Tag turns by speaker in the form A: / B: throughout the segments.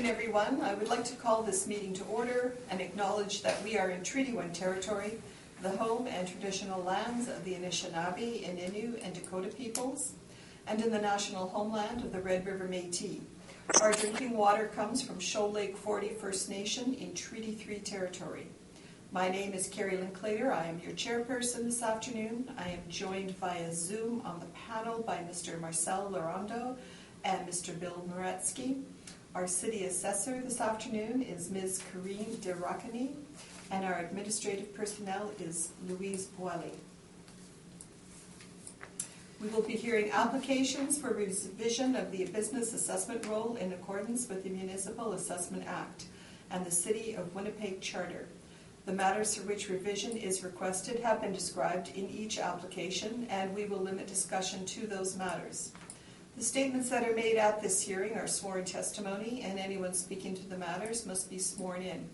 A: everyone. I would like to call this meeting to order and acknowledge that we are in Treaty 1 territory, the home and traditional lands of the Anishinaabe, Innu, and Dakota peoples, and in the national homeland of the Red River Métis. Our drinking water comes from Shoal Lake 40 First Nation in Treaty 3 territory. My name is Carrie Linklater. I am your chairperson this afternoon. I am joined via Zoom on the panel by Mr. Marcel Laurando and Mr. Bill Moretsky. Our city assessor this afternoon is Ms. Karine Derakani, and our administrative personnel is Louise Boilly. We will be hearing applications for revision of the business assessment role in accordance with the Municipal Assessment Act and the City of Winnipeg Charter. The matters for which revision is requested have been described in each application, and we will limit discussion to those matters. The statements that are made at this hearing are sworn testimony, and anyone speaking to the matters must be sworn in.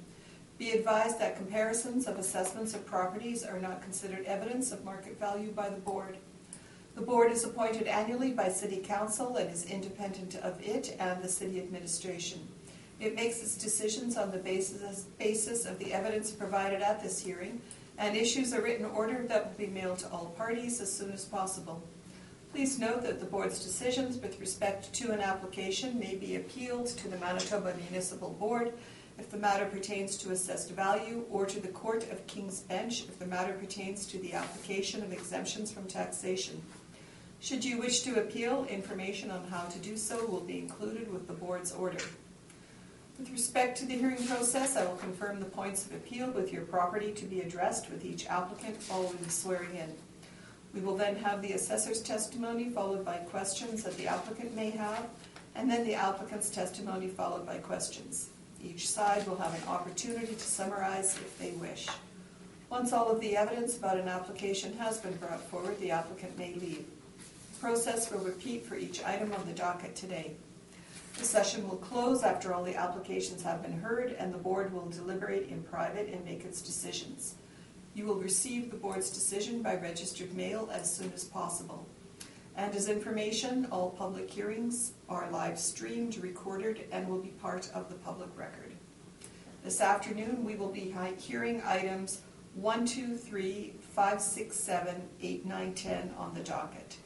A: Be advised that comparisons of assessments of properties are not considered evidence of market value by the board. The board is appointed annually by City Council and is independent of it and the city administration. It makes its decisions on the basis of the evidence provided at this hearing and issues a written order that will be mailed to all parties as soon as possible. Please note that the board's decisions with respect to an application may be appealed to the Manitoba Municipal Board if the matter pertains to assessed value, or to the Court of King's Bench if the matter pertains to the application of exemptions from taxation. Should you wish to appeal, information on how to do so will be included with the board's order. With respect to the hearing process, I will confirm the points of appeal with your property to be addressed with each applicant following the swearing in. We will then have the assessor's testimony followed by questions that the applicant may have, and then the applicant's testimony followed by questions. Each side will have an opportunity to summarize if they wish. Once all of the evidence about an application has been brought forward, the applicant may leave. The process will repeat for each item on the docket today. The session will close after all the applications have been heard, and the board will deliberate in private and make its decisions. You will receive the board's decision by registered mail as soon as possible. And as information, all public hearings are live streamed, recorded, and will be part of the public record. This afternoon, we will be hearing items 1, 2, 3, 5, 6, 7, 8, 9, 10 on the docket.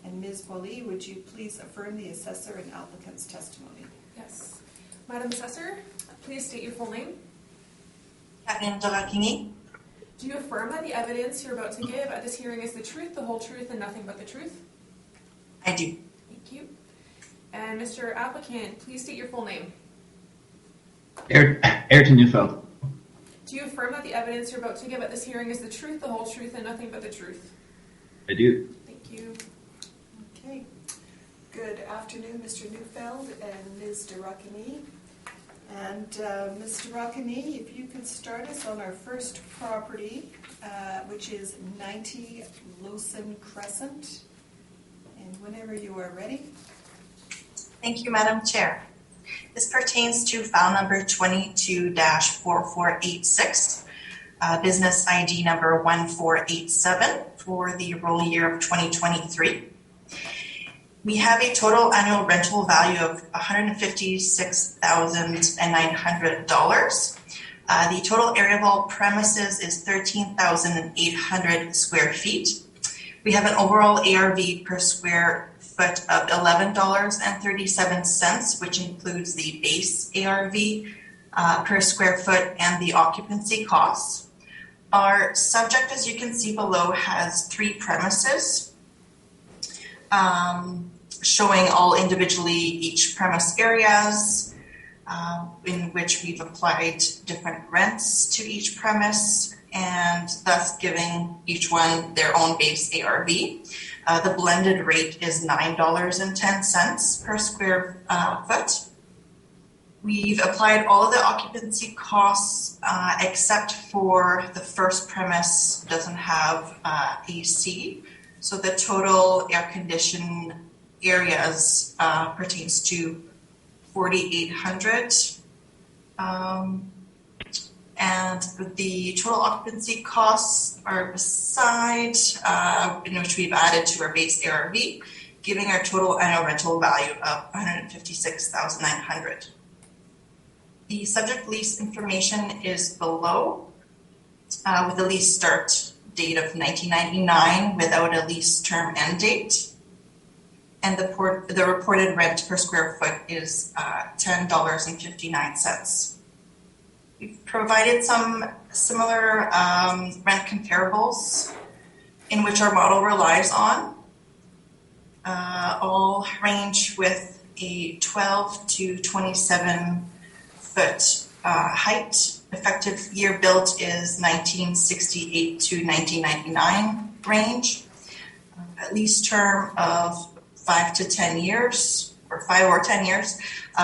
A: And Ms. Boilly, would you please affirm the assessor and applicant's testimony?
B: Yes. Madam Assessor, please state your full name.
C: Karine Derakani.
B: Do you affirm that the evidence you're about to give at this hearing is the truth, the whole truth, and nothing but the truth?
C: I do.
B: Thank you. And Mr. Applicant, please state your full name.
D: Ayrton Neufeld.
B: Do you affirm that the evidence you're about to give at this hearing is the truth, the whole truth, and nothing but the truth?
D: I do.
B: Thank you.
A: Okay. Good afternoon, Mr. Neufeld and Ms. Derakani. And Ms. Derakani, if you could start us on our first property, which is 90 Lawson Crescent. And whenever you are ready.
C: Thank you, Madam Chair. This pertains to file number 22-4486, business ID number 1487 for the roll year of 2023. We have a total annual rental value of $156,900. The total area of all premises is 13,800 square feet. We have an overall ARV per square foot of $11.37, which includes the base ARV per square foot and the occupancy costs. Our subject, as you can see below, has 3 premises, showing all individually each premise areas, in which we've applied different rents to each premise, and thus giving each one their own base ARV. The blended rate is $9.10 per square foot. We've applied all of the occupancy costs except for the first premise doesn't have AC. So the total air conditioned areas pertains to 4,800. And the total occupancy costs are beside, in which we've added to our base ARV, giving our total annual rental value of $156,900. The subject lease information is below, with a lease start date of 1999 without a lease term end date. And the reported rent per square foot is $10.59. We've provided some similar rent comparables in which our model relies on. All range with a 12 to 27 foot height. Effective year built is 1968 to 1999 range. At least term of 5 to 10 years, or 5 or 10 years.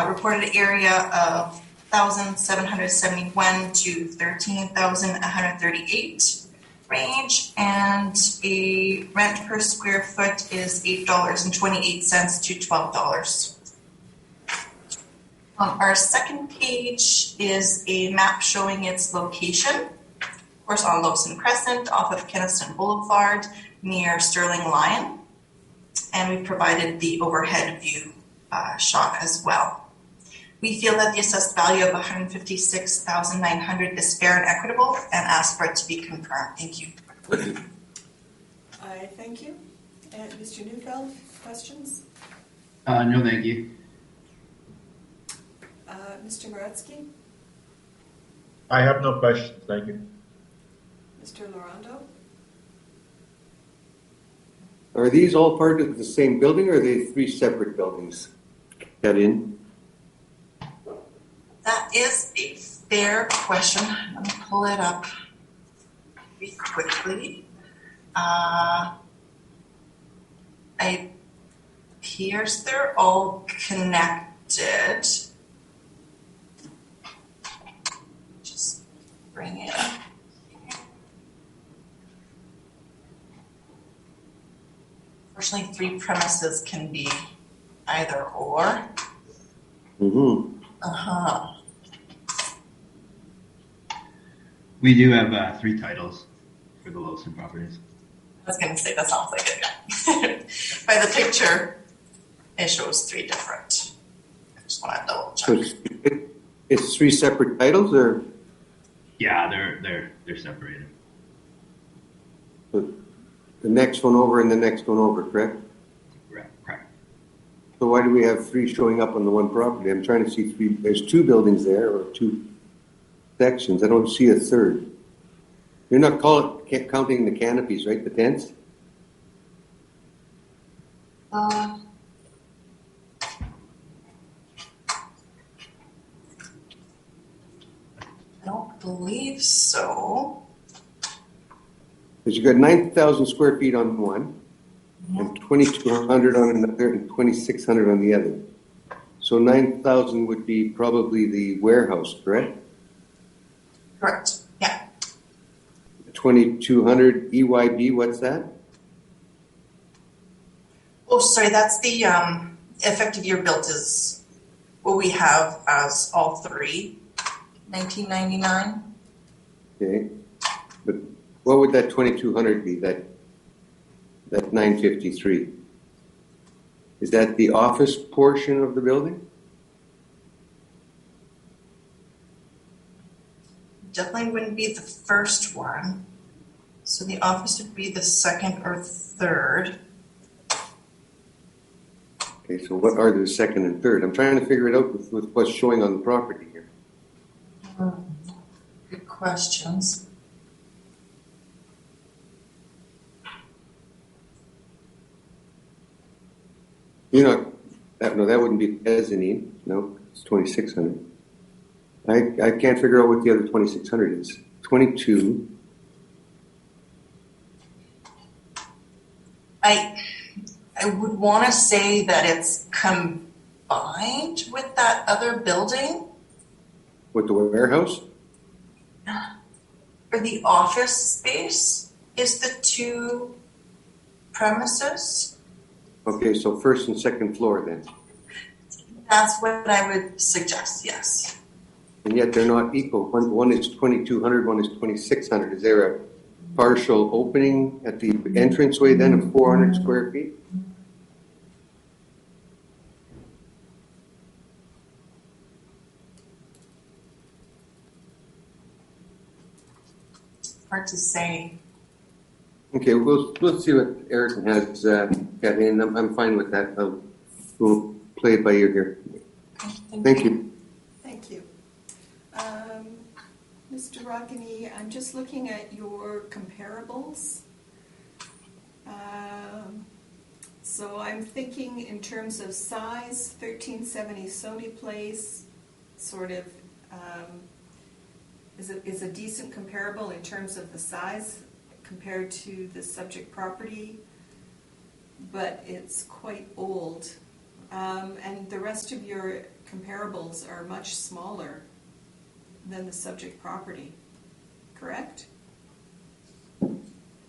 C: Reported area of 1,771 to 13,138 range, and a rent per square foot is $8.28 to $12. Our second page is a map showing its location, of course on Lobson Crescent off of Kenniston Boulevard near Sterling Lion, and we've provided the overhead view shot as well. We feel that the assessed value of $156,900 is fair and equitable, and ask for it to be confirmed. Thank you.
A: I thank you. And Mr. Neufeld, questions?
D: No, thank you.
A: Mr. Moretsky?
E: I have no questions, thank you.
A: Mr. Laurando?
F: Are these all part of the same building, or are they 3 separate buildings cut in?
C: That is a fair question. Let me pull it up pretty quickly. It appears they're all connected. Just bring it up. Unfortunately, 3 premises can be either or.
F: Mm-hmm.
D: We do have 3 titles for the Lowson properties.
C: I was going to say, that sounds like it, yeah. By the picture, it shows 3 different. I just want to double check.
F: So it's 3 separate titles, or?
D: Yeah, they're separated.
F: The next one over and the next one over, correct?
D: Correct.
F: So why do we have 3 showing up on the one property? I'm trying to see 3. There's 2 buildings there, or 2 sections. I don't see a third. You're not counting the canopies, right? The tents?
C: I don't believe so.
F: Because you got 9,000 square feet on one, and 2,200 on another, and 2,600 on the other. So 9,000 would be probably the warehouse, correct?
C: Correct. Yeah.
F: 2,200 EYB, what's that?
C: Oh, sorry. That's the effective year built is what we have as all 3. 1999.
F: Okay. But what would that 2,200 be, that 953? Is that the office portion of the building?
C: Definitely wouldn't be the first one. So the office would be the second or third.
F: Okay, so what are the second and third? I'm trying to figure it out with what's showing on the property here.
C: Good questions.
F: You're not, that wouldn't be mezzanine. No, it's 2,600. I can't figure out what the other 2,600 is. 22.
C: I would want to say that it's combined with that other building.
F: With the warehouse?
C: For the office space is the 2 premises.
F: Okay, so first and second floor then.
C: That's what I would suggest, yes.
F: And yet they're not equal. One is 2,200, one is 2,600. Is there a partial opening at the entranceway then of 400 square feet?
C: hard to say.
F: Okay, we'll see what Eric has got in. I'm fine with that. We'll play it by ear here. Thank you.
A: Thank you. Mr. Rockany, I'm just looking at your comparables. So I'm thinking in terms of size, 1370 Sony Place sort of is a decent comparable in terms of the size compared to the subject property, but it's quite old. And the rest of your comparables are much smaller than the subject property, correct?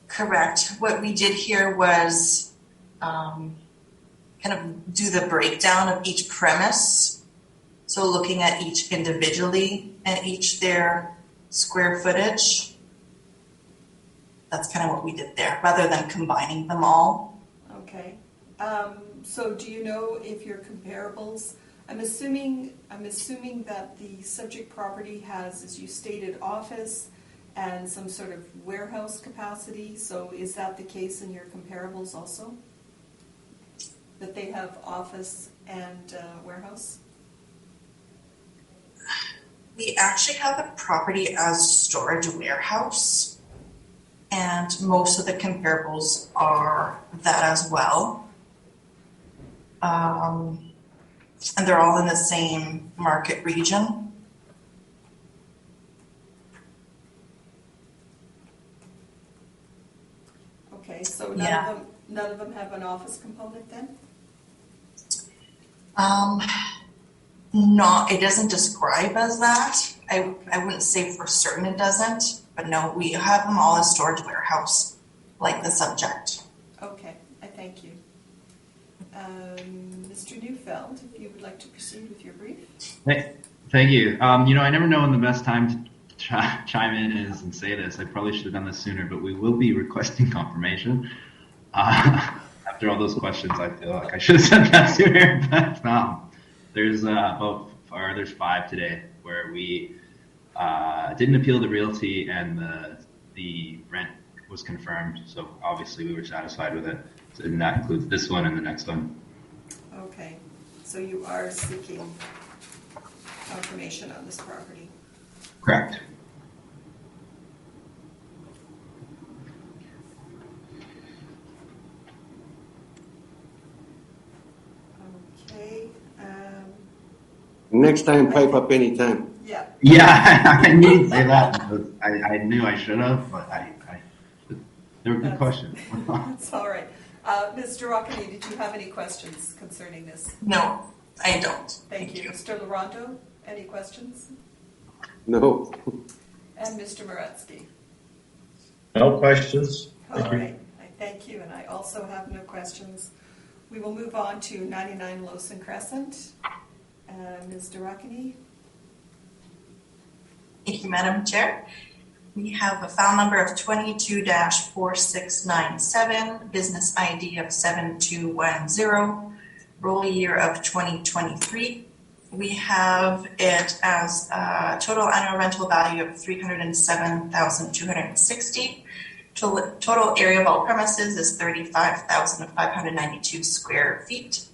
C: Correct. What we did here was kind of do the breakdown of each premise. So looking at each individually and each their square footage. That's kind of what we did there, rather than combining them all.
A: Okay. So do you know if your comparables, I'm assuming that the subject property has, as you stated, office and some sort of warehouse capacity. So is that the case in your comparables also? That they have office and warehouse?
C: We actually have the property as storage warehouse, and most of the comparables are that as well. And they're all in the same market region.
A: Okay, so none of them have an office component then?
C: No, it doesn't describe as that. I wouldn't say for certain it doesn't, but no, we have them all as storage warehouse, like the subject.
A: Okay, I thank you. Mr. Neufeld, if you would like to proceed with your brief.
D: Thank you. I never know when the best time to chime in is and say this. I probably should have done this sooner, but we will be requesting confirmation. After all those questions, I feel like I should have said that sooner. But there's 5 today where we didn't appeal the realty and the rent was confirmed. So obviously we were satisfied with it. So that includes this one and the next one.
A: Okay, so you are seeking confirmation on this property.
D: Correct.
A: Okay.
F: Next time, pipe up anytime.
A: Yeah.
D: Yeah, I need to say that because I knew I should have, but they were good questions.
A: That's all right. Mr. Rockany, did you have any questions concerning this?
C: No, I don't.
A: Thank you. Mr. Laronto, any questions?
F: No.
A: And Mr. Moretsky?
E: No questions.
A: All
E: Thank you.
A: right. I thank you, and I also have no questions. We will move on to 99 Lowson Crescent. Ms. Rockany?
C: Thank you, Madam Chair. We have a file number of 22-4697, business ID of 7210, roll year of 2023. We have it as a total annual rental value of $307,260. Total area of all premises is 35,592 square feet.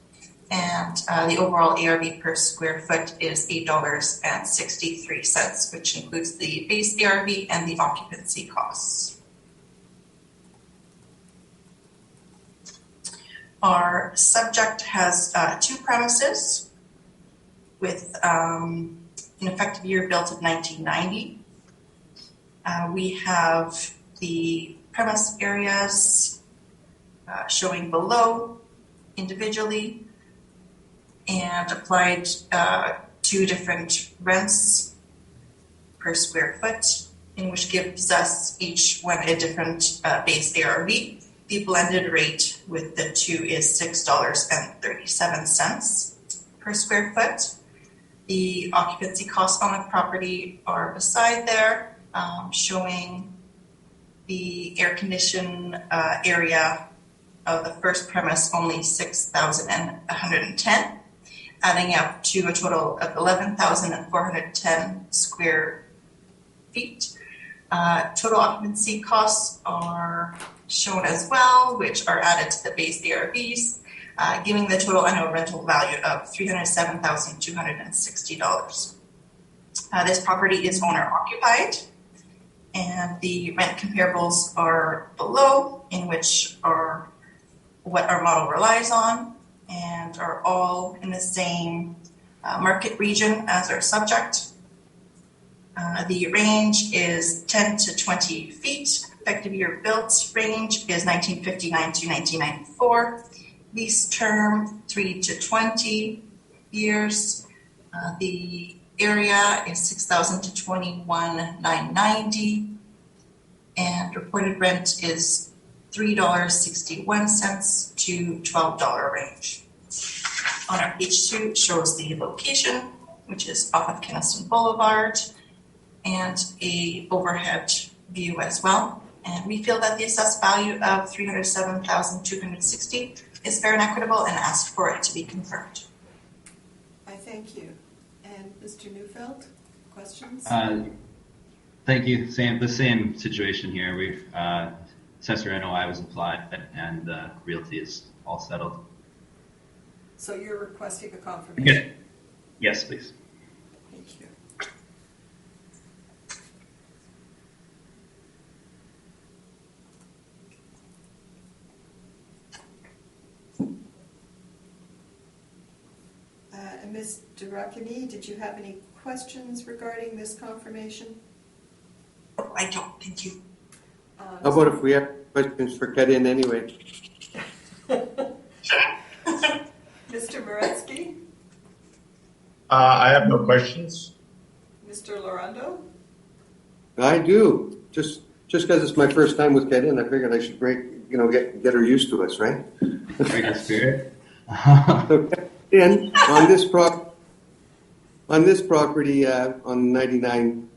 C: And the overall ARV per square foot is $8.63, which includes the base ARV and the occupancy costs. Our subject has 2 premises with an effective year built of 1990. We have the premise areas showing below individually, and applied 2 different rents per square foot, in which gives us each one a different base ARV. The blended rate with the 2 is $6.37 per square foot. The occupancy costs on the property are beside there, showing the air condition area of the first premise only 6,110. Adding up to a total of 11,410 square feet. Total occupancy costs are shown as well, which are added to the base ARVs, giving the total annual rental value of $307,260. This property is owner occupied, and the rent comparables are below, in which are what our model relies on, and are all in the same market region as our subject. The range is 10 to 20 feet. Effective year built range is 1959 to 1994. Lease term 3 to 20 years. The area is 6,000 to 21,990, and reported rent is $3.61 to $12 range. On our page 2 shows the location, which is off of Kenniston Boulevard, and a overhead view as well. And we feel that the assessed value of $307,260 is fair and equitable, and ask for it to be confirmed.
A: I thank you. And Mr. Neufeld, questions?
D: Thank you. The same situation here. We've assessor NOI was applied, and the realty is all settled.
A: So you're requesting a confirmation?
D: Yes, please.
A: Thank you. And Ms. Durakini, did you have any questions regarding this confirmation?
C: I don't, thank you.
F: How about if we have questions for Kadin anyway?
A: Mr. Moretsky?
E: I have no questions.
A: Mr. Lorando?
F: I do. Just because it's my first time with Kadin, I figured I should get her used to us, right?
D: Break the spirit.
F: And on this property on 99,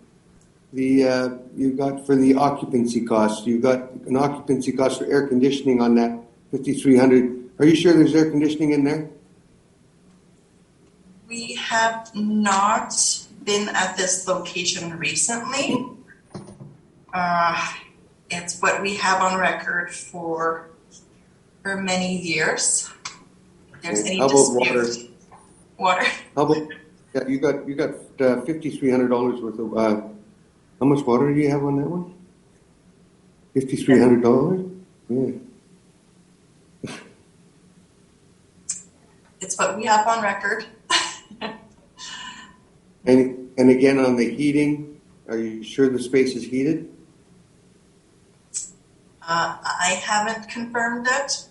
F: you got for the occupancy cost, you got an occupancy cost for air conditioning on that 5,300. Are you sure there's air conditioning in there?
C: We have not been at this location recently. It's what we have on record for many years. There's any
F: how about water?
C: Water.
F: How about you got $5,300 worth of how much water do you have on that one? $5,300. Yeah.
C: It's what we have on record.
F: And again on the heating, are you sure the space is heated?
C: I haven't confirmed it,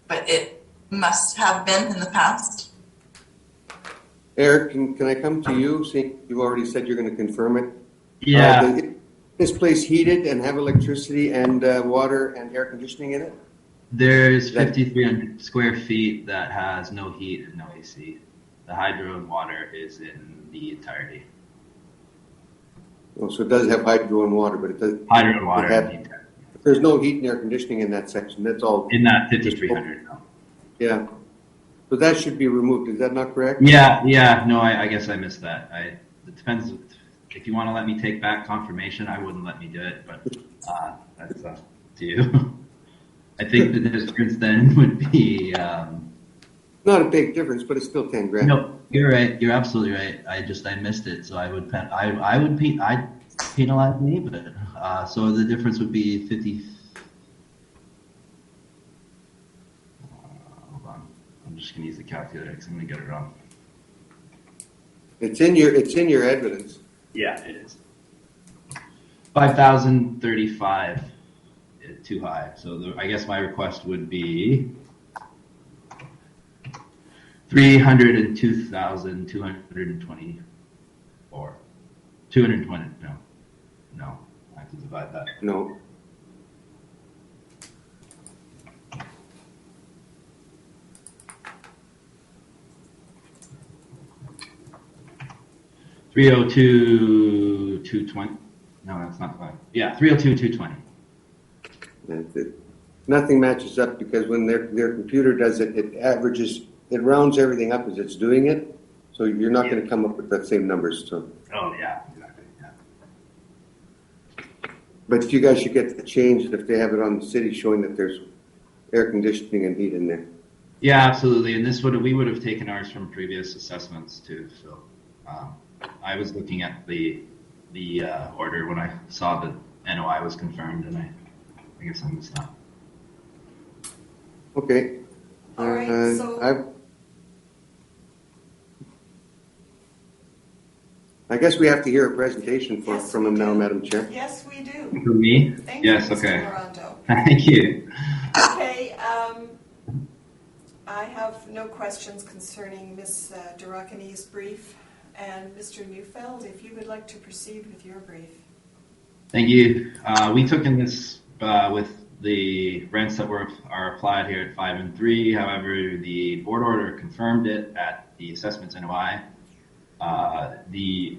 C: but it must have been in the past.
F: Eric, can I come to you? Seeing you already said you're going to confirm it.
D: Yeah.
F: Is this place heated and have electricity and water and air conditioning in it?
D: There's 5,300 square feet that has no heat and no AC. The hydro and water is in the entirety.
F: Oh, so it does have hydro and water, but it does.
D: Hydro and water.
F: There's no heat and air conditioning in that section. That's all.
D: In that 5,300. No.
F: Yeah. So that should be removed. Is that not correct?
D: Yeah. No, I guess I missed that. It depends. If you want to let me take back confirmation, I wouldn't let me do it, but that's up to you. I think the difference then would be.
F: Not a big difference, but it's still $10,000.
D: No, you're right. You're absolutely right. I missed it, so I'd penalize me, but so the difference would be 50. Hold on, I'm just gonna use the calculator because I'm gonna get it wrong.
F: It's in your evidence.
D: Yeah, it is. 5,035 too high. So I guess my request would be 302,224. 220. No. I have to divide that.
F: No.
D: $302,220. No, that's not fine. Yeah, $302,220.
F: That's it. Nothing matches up because when their computer does it, it averages, it rounds everything up as it's doing it. So you're not going to come up with that same numbers. So.
D: Oh yeah, exactly. Yeah.
F: But you guys should get the change if they have it on the city showing that there's air conditioning and heat in there.
D: Yeah, absolutely. And we would have taken ours from previous assessments too. So I was looking at the order when I saw that NOI was confirmed, and I guess I missed that.
F: Okay.
A: All right, so
F: I guess we have to hear a presentation
A: Yes,
F: from
A: we
F: him now,
A: do.
F: Madam Chair.
A: yes, we do.
D: For me?
A: Thank
D: Yes.
A: you,
D: Okay.
A: Mr. Loranto.
D: Thank you.
A: Okay, I have no questions concerning Ms. Durakani's brief. And Mr. Neufeld, if you would like to proceed with your brief.
D: Thank you. We took in this with the rents that are applied here at 5 and 3. However, the board order confirmed it at the assessments NOI. The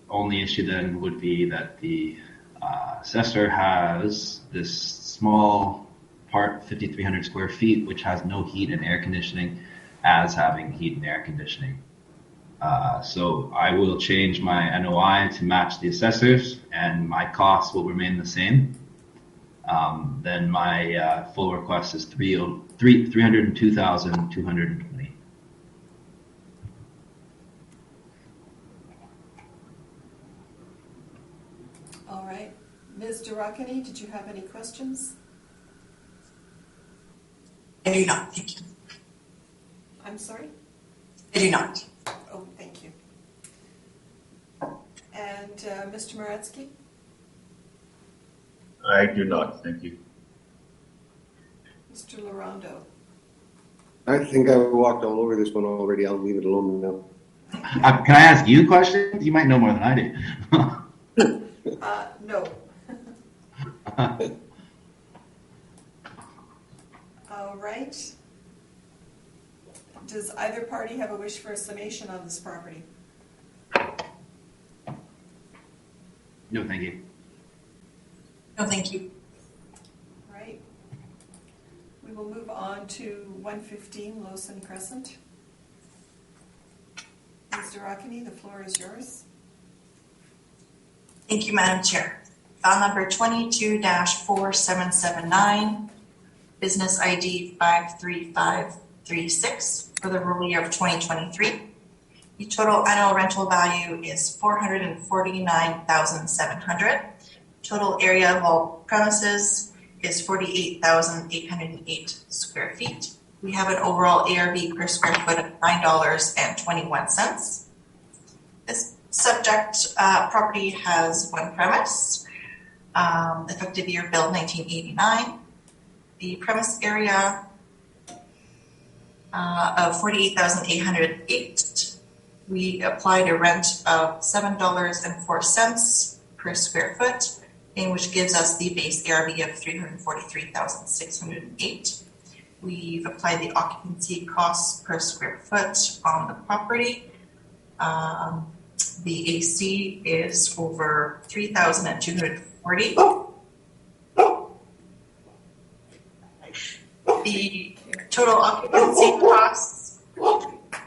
D: only issue then would be that the assessor has this small part, 5,300 square feet, which has no heat and air conditioning, as having heat and air conditioning. So I will change my NOI to match the assessors, and my costs will remain the same. Then my full request is $302,220.
A: All right. Ms. Durakani, did you have any questions?
C: I do not, thank you.
A: I'm sorry?
C: I do not.
A: Oh, thank you. And Mr. Moretsky?
E: I do not, thank you.
A: Mr. Loranto?
F: I think I walked all over this one already. I'll leave it alone now.
D: Can I ask you questions? You might know more than I do.
A: No. All right. Does either party have a wish for a summation on this property?
D: No, thank you.
C: No, thank you.
A: All right. We will move on to 115 Lawson Crescent. Ms. Durakani, the floor is yours.
C: Thank you, Madam Chair. File number 22-4779, business ID 53536 for the rural year of 2023. The total annual rental value is $449,700. Total area of all premises is 48,808 square feet. We have an overall ARV per square foot of $9.21. This subject property has one premise, effective year built 1989. The premise area of 48,808. We applied a rent of $7.04 per square foot, which gives us the base ARV of $343,608. We've applied the occupancy costs per square foot on the property. The AC is over 3,240. The total occupancy costs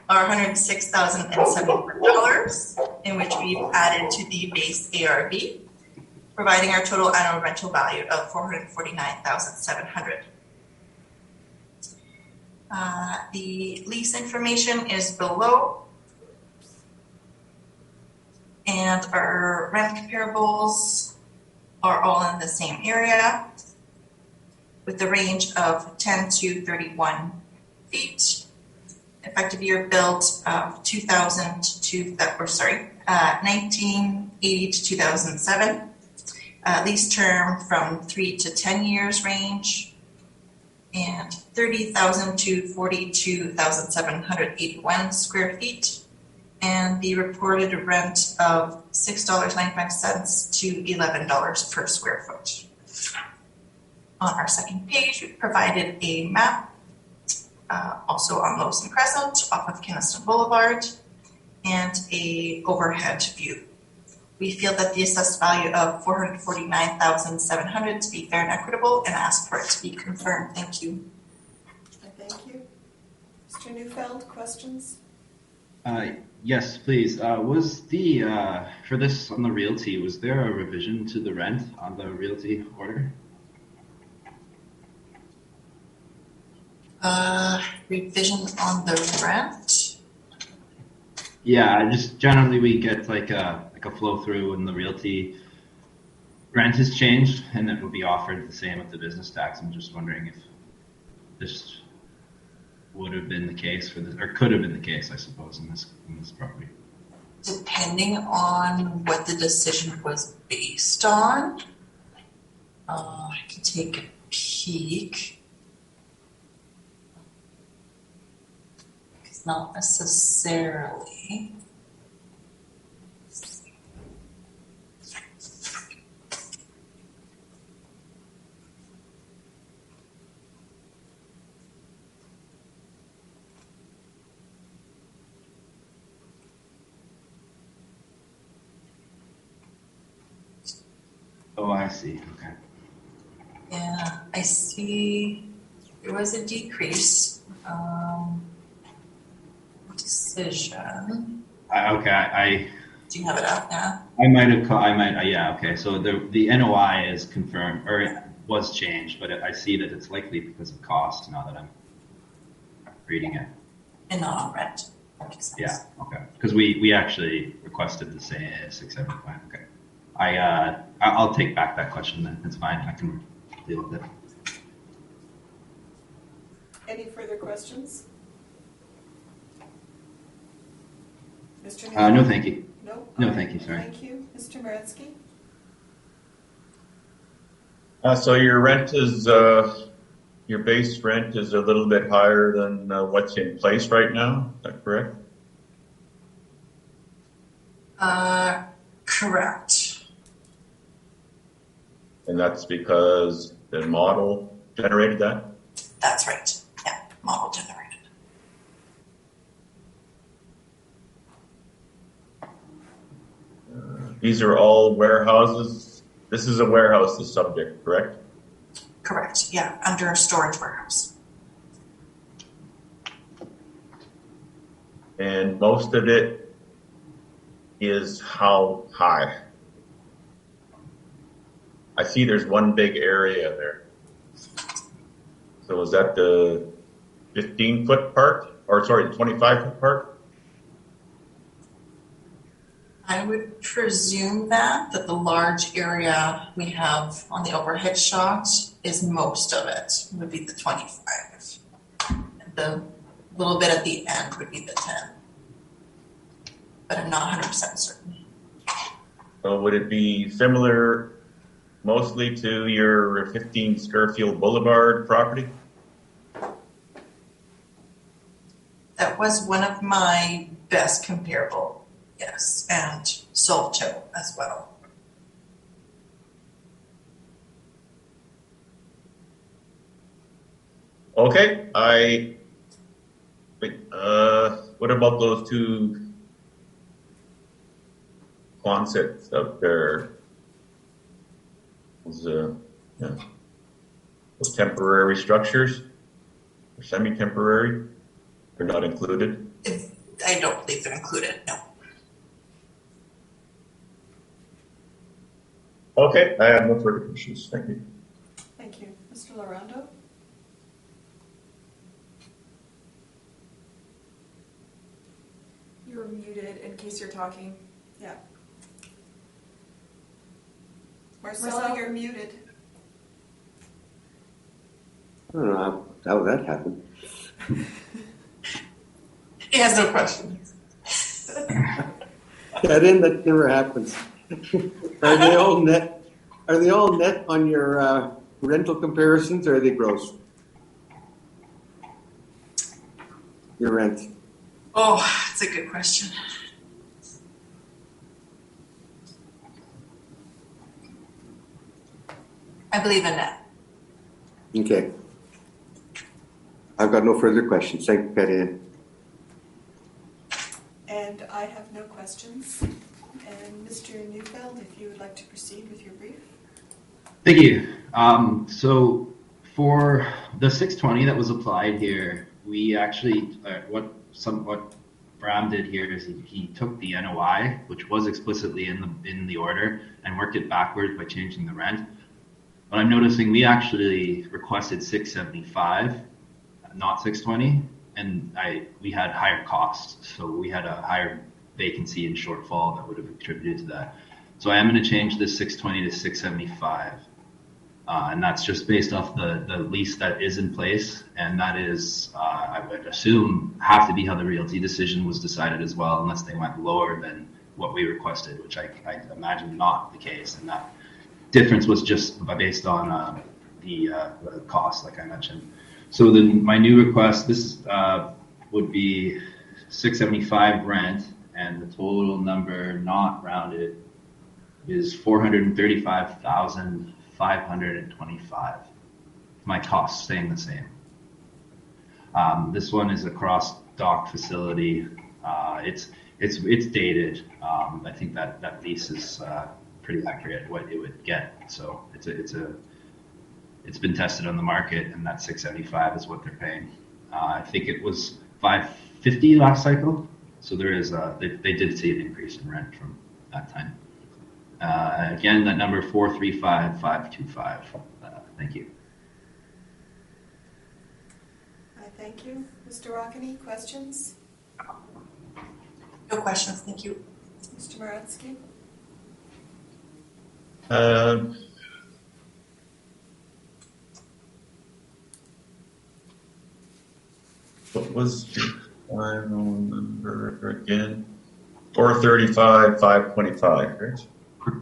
C: are $106,074, in which we've added to the base ARV, providing our total annual rental value of $449,700. The lease information is below, and our rent comparables are all in the same area, with the range of 10 to 31 feet. Effective year built of 1980 to 2007. Lease term from 3 to 10 years range, and 30,000 to 42,781 square feet. And the reported rent of $6.95 to $11 per square foot. On our second page, we've provided a map, also on Lawson Crescent, off of Kenaston Boulevard, and a overhead view. We feel that the assessed value of $449,700 to be fair and equitable, and ask for it to be confirmed. Thank you.
A: Thank you. Mr. Neufeld, questions?
D: Yes, please. Was the for this on the realty, was there a revision to the rent on the realty order?
C: Revision on the rent.
D: Yeah, just generally we get like a flow through when the realty rent is changed, and it will be offered the same with the business tax. I'm just wondering if this would have been the case for this, or could have been the case, I suppose, in this property.
C: Depending on what the decision was based on, I can take a peek. It's not necessarily.
D: Oh, I see. Okay.
C: Yeah, I see there was a decrease. Decision.
D: Okay.
C: Do you have it out now?
D: I might have. Yeah. Okay. So the NOI is confirmed, or it was changed, but I see that it's likely because of cost now that I'm reading it.
C: And not on rent. That makes sense.
D: Yeah. Okay. Because we actually requested the same 675. Okay. I'll take back that question then. It's fine. I can deal with it.
A: Any further questions? Mr. Newell?
D: No, thank you.
A: No?
D: No, thank you. Sorry.
A: Thank you. Mr. Maretsky?
E: So your rent is, your base rent is a little bit higher than what's in place right now. Is that correct?
C: Correct.
E: And that's because the model generated that?
C: That's right. Yeah, model generated.
E: These are all warehouses. This is a warehouse, the subject, correct?
C: Correct. Yeah, under a storage warehouse.
E: And most of it is how high? I see there's one big area there. So is that the 15-foot part? Or sorry, the 25-foot part?
C: I would presume that the large area we have on the overhead shot is most of it, would be the 25. The little bit at the end would be the 10. But I'm not 100% certain.
E: So would it be similar mostly to your 15 Scarfield Boulevard property?
C: That was one of my best comparable, yes, and Solto as well.
E: Okay, what about those two concepts up there? Those temporary structures, or semi-temporary, they're not included?
C: I don't believe they're included, no.
E: Okay, I have no further questions. Thank you.
A: Thank you. Mr. Laurando?
B: You're muted in case you're talking.
A: Yeah. Marcelo,
B: Marcel?
A: you're muted.
F: I don't know how that happened.
C: He has no questions.
F: That never happens. Are they all net? Are they all net on your rental comparisons, or are they gross? Your rent.
C: Oh, that's a good question. I believe in that.
F: Okay. I've got no further questions. Thank you, Patty.
A: And I have no questions. And Mr. Neufeld, if you would like to proceed with your brief.
D: Thank you. So for the 620 that was applied here, we actually, from Ram did here is he took the NOI, which was explicitly in the order, and worked it backwards by changing the rent. But I'm noticing we actually requested 675, not 620, and we had higher costs, so we had a higher vacancy and shortfall that would have contributed to that. So I am going to change this 620 to 675. And that's just based off the lease that is in place. And that is, I would assume, have to be how the realty decision was decided as well, unless they went lower than what we requested, which I imagine not the case. And that difference was just based on the cost, like I mentioned. So my new request, this would be 675 rent, and the total number not rounded is 435,525. My costs staying the same. This one is a cross dock facility. It's dated. I think that lease is pretty accurate what it would get. So it's been tested on the market, and that 675 is what they're paying. I think it was 550 last cycle. So there is they did see an increase in rent from that time. Again, that number 435,525. Thank you.
A: Thank you. Mr. Rockany, questions?
C: No questions, thank you.
A: Mr. Maratsky?
E: What was the final number again? 435,525, right?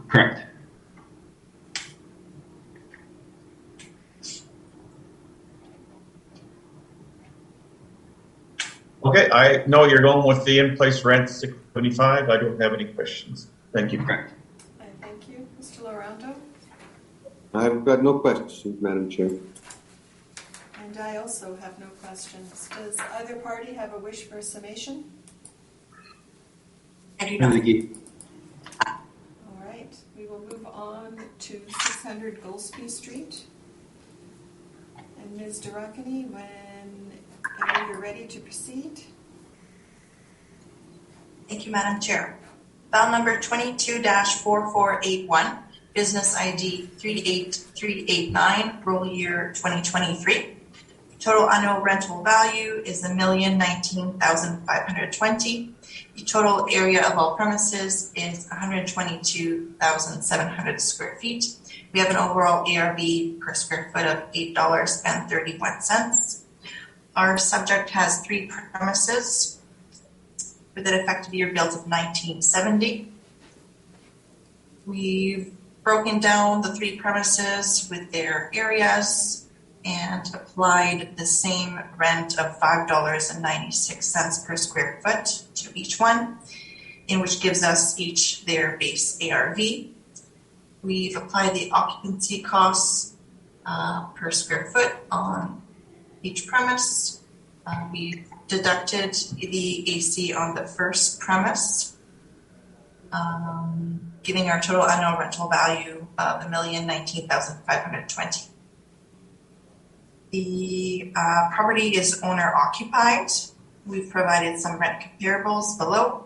D: Correct.
E: Okay, I know you're going with the in-place rent 675. I don't have any questions. Thank you.
D: Correct.
A: Thank you. Mr. Laurando?
F: I've got no questions, Madam Chair.
A: And I also have no questions. Does either party have a wish for a summation?
C: I do not.
D: Thank you.
A: All right. We will move on to 600 Goldsby Street. And Ms. Durakany, whenever you're ready to proceed.
C: Thank you, Madam Chair. File number 22-4481, business ID 38389, roll year 2023. Total annual rental value is $1,019,520. The total area of all premises is 122,700 square feet. We have an overall ARV per square foot of $8.31. Our subject has 3 premises with an effective year built of 1970. We've broken down the 3 premises with their areas and applied the same rent of $5.96 per square foot to each one, in which gives us each their base ARV. We've applied the occupancy costs per square foot on each premise. We've deducted the AC on the first premise, giving our total annual rental value of $1,019,520. The property is owner occupied. We've provided some rent comparables below,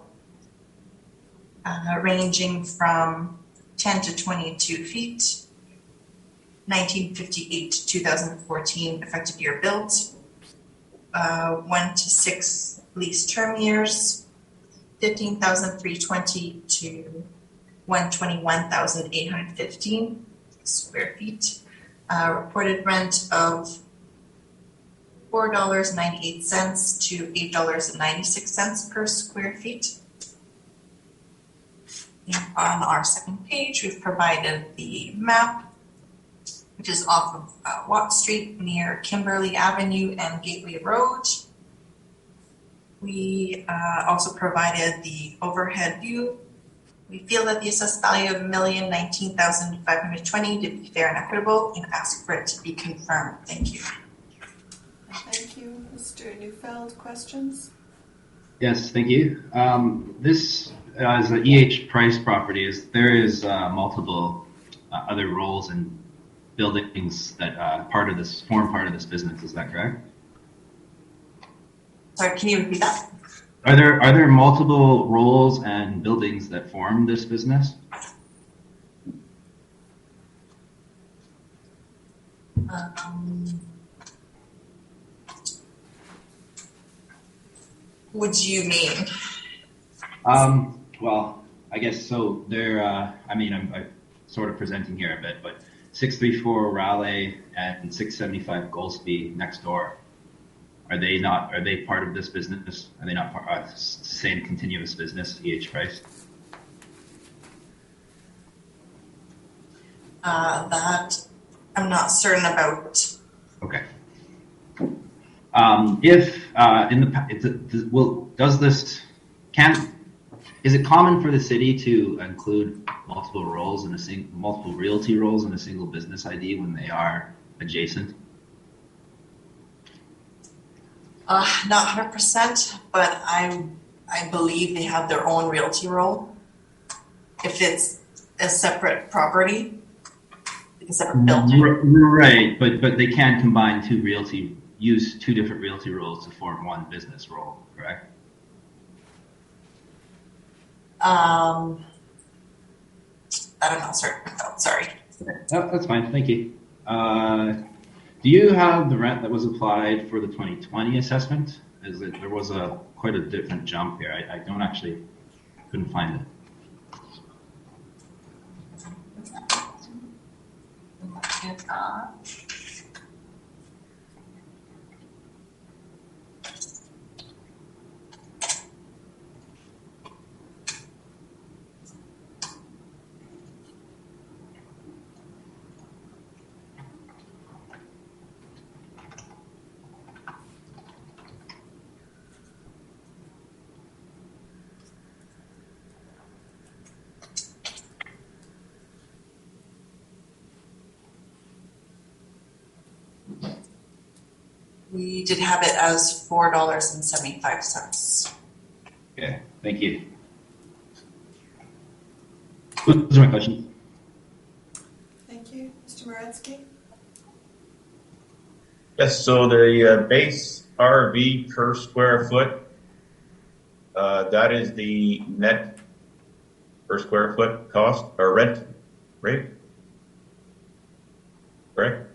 C: ranging from 10 to 22 feet, 1958 to 2014 effective year built, 1 to 6 lease term years, 15,320 to 121,815 square feet, reported rent of $4.98 to $8.96 per square feet. And on our second page, we've provided the map, which is off of Watt Street near Kimberley Avenue and Gateway Road. We also provided the overhead view. We feel that the assessed value of $1,019,520 to be fair and equitable, and ask for it to be confirmed. Thank you.
A: Thank you. Mr. Neufeld, questions?
D: Yes, thank you. This is an EH Price property. There is multiple other roles and buildings that form part of this business. Is that correct?
C: Sorry, can you repeat that?
D: Are there multiple roles and buildings that form this business?
C: What do you mean?
D: Well, I guess so. They're. I'm sort of presenting here a bit, but 634 Raleigh and 675 Goldsby next door. Are they not? Are they part of this business? Are they not part of the same continuous business, EH Price?
C: That I'm not certain about.
D: Okay. If in the does this is it common for the city to include multiple roles in multiple realty roles in a single business ID when they are adjacent?
C: Not 100%, but I believe they have their own realty role. If it's a separate property, like a separate building.
D: Right, but they can combine use two different realty roles to form one business role, correct?
C: That I'm not certain about. Sorry.
D: Oh, that's fine. Thank you. Do you have the rent that was applied for the 2020 assessment? There was quite a different jump here. I don't actually couldn't find it.
C: We did have it as $4.75.
D: Okay, thank you. Those are my questions.
A: Thank you. Mr. Moretsky?
E: Yes, so the base RV per square foot, that is the net per square foot cost or rent rate, correct?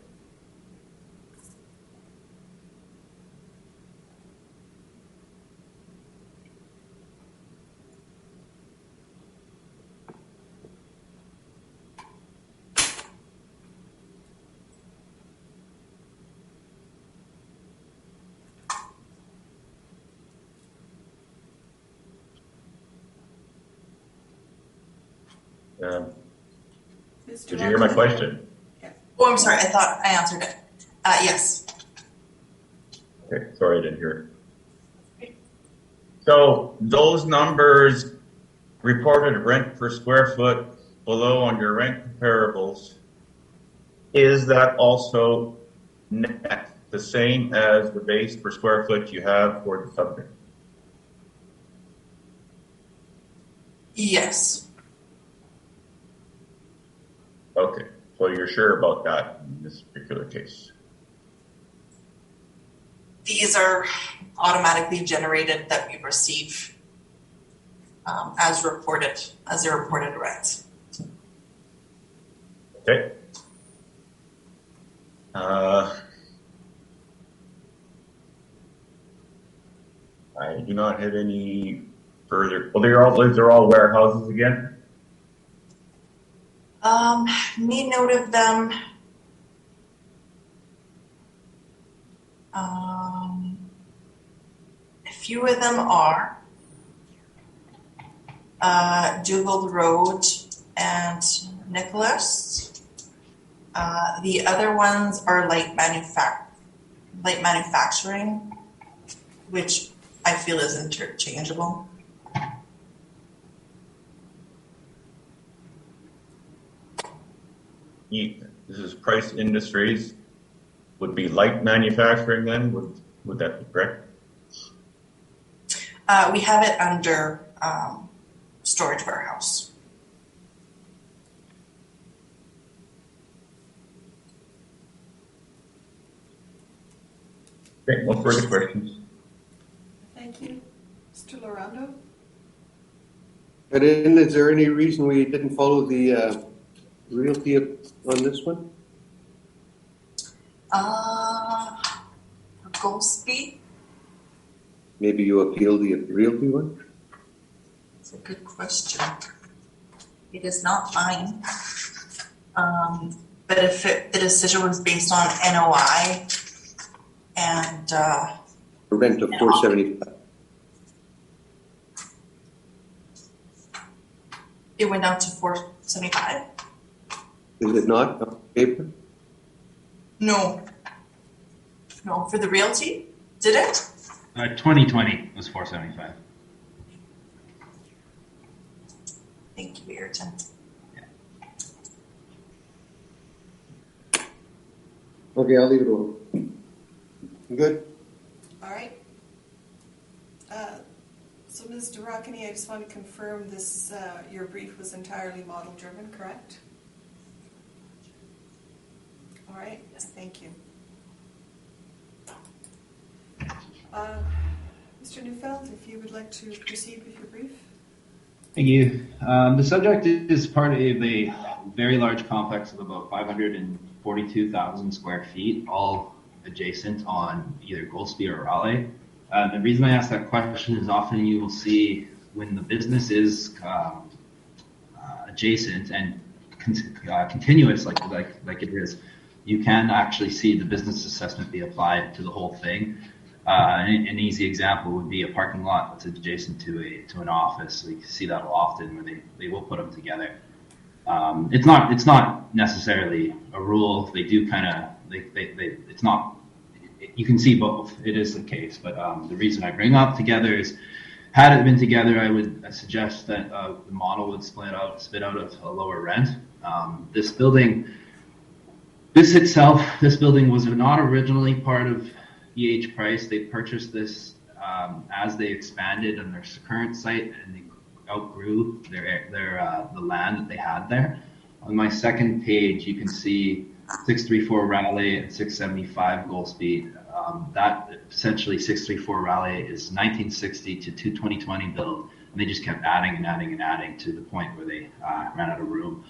A: Mr.
E: Did you hear my question?
A: Yeah.
C: Oh, I'm sorry. I thought I answered it. Yes.
E: Okay, sorry, I didn't hear it. So those numbers reported rent per square foot below on your rent comparables, is that also net the same as the base per square foot you have for the subject?
C: Yes.
E: Okay, so you're sure about that in this particular case?
C: These are automatically generated that we receive as a reported rent.
E: Okay. I do not have any further. Well, they're all warehouses again.
C: Me note of them. A few of them are Dougal Road and Nicholas. The other ones are light manufacturing, which I feel is interchangeable.
E: This is Price Industries. Would be light manufacturing then? Would that be correct?
C: We have it under storage warehouse.
E: Okay, no further questions.
A: Thank you. Mr. Lorando?
F: But then, is there any reason we didn't follow the realty on this one?
C: Goldsby?
F: Maybe you appeal the realty one?
C: That's a good question. It is not mine. But if the decision was based on NOI and
F: A rent of $475.
C: it went down to $475.
F: Is it not on paper?
C: No, for the realty, did it?
D: 2020 was 475.
C: Thank you, Ayrton.
F: Okay, I'll leave it alone. Good.
A: All right. So Ms. Durakani, I just want to confirm this, your brief was entirely model driven, correct? All right, thank you. Mr. Neufeld, if you would like to proceed with your brief.
D: Thank you. The subject is part of a very large complex of about 542,000 square feet, all adjacent on either Goldsby or Raleigh. The reason I ask that question is often you will see when the business is adjacent and continuous, like it is, you can actually see the business assessment be applied to the whole thing. An easy example would be a parking lot that's adjacent to an office. So you can see that often where they will put them together. It's not necessarily a rule. They do kind of it's not. You can see both. It is the case, but the reason I bring up together is, had it been together, I would suggest that the model would spit out a lower rent. This building was not originally part of EH Price. They purchased this as they expanded on their current site, and they outgrew the land that they had there. On my second page, you can see 634 Raleigh and 675 Goldsby. That essentially 634 Raleigh is 1960 to 2020 build, and they just kept adding and adding and adding to the point where they ran out of room.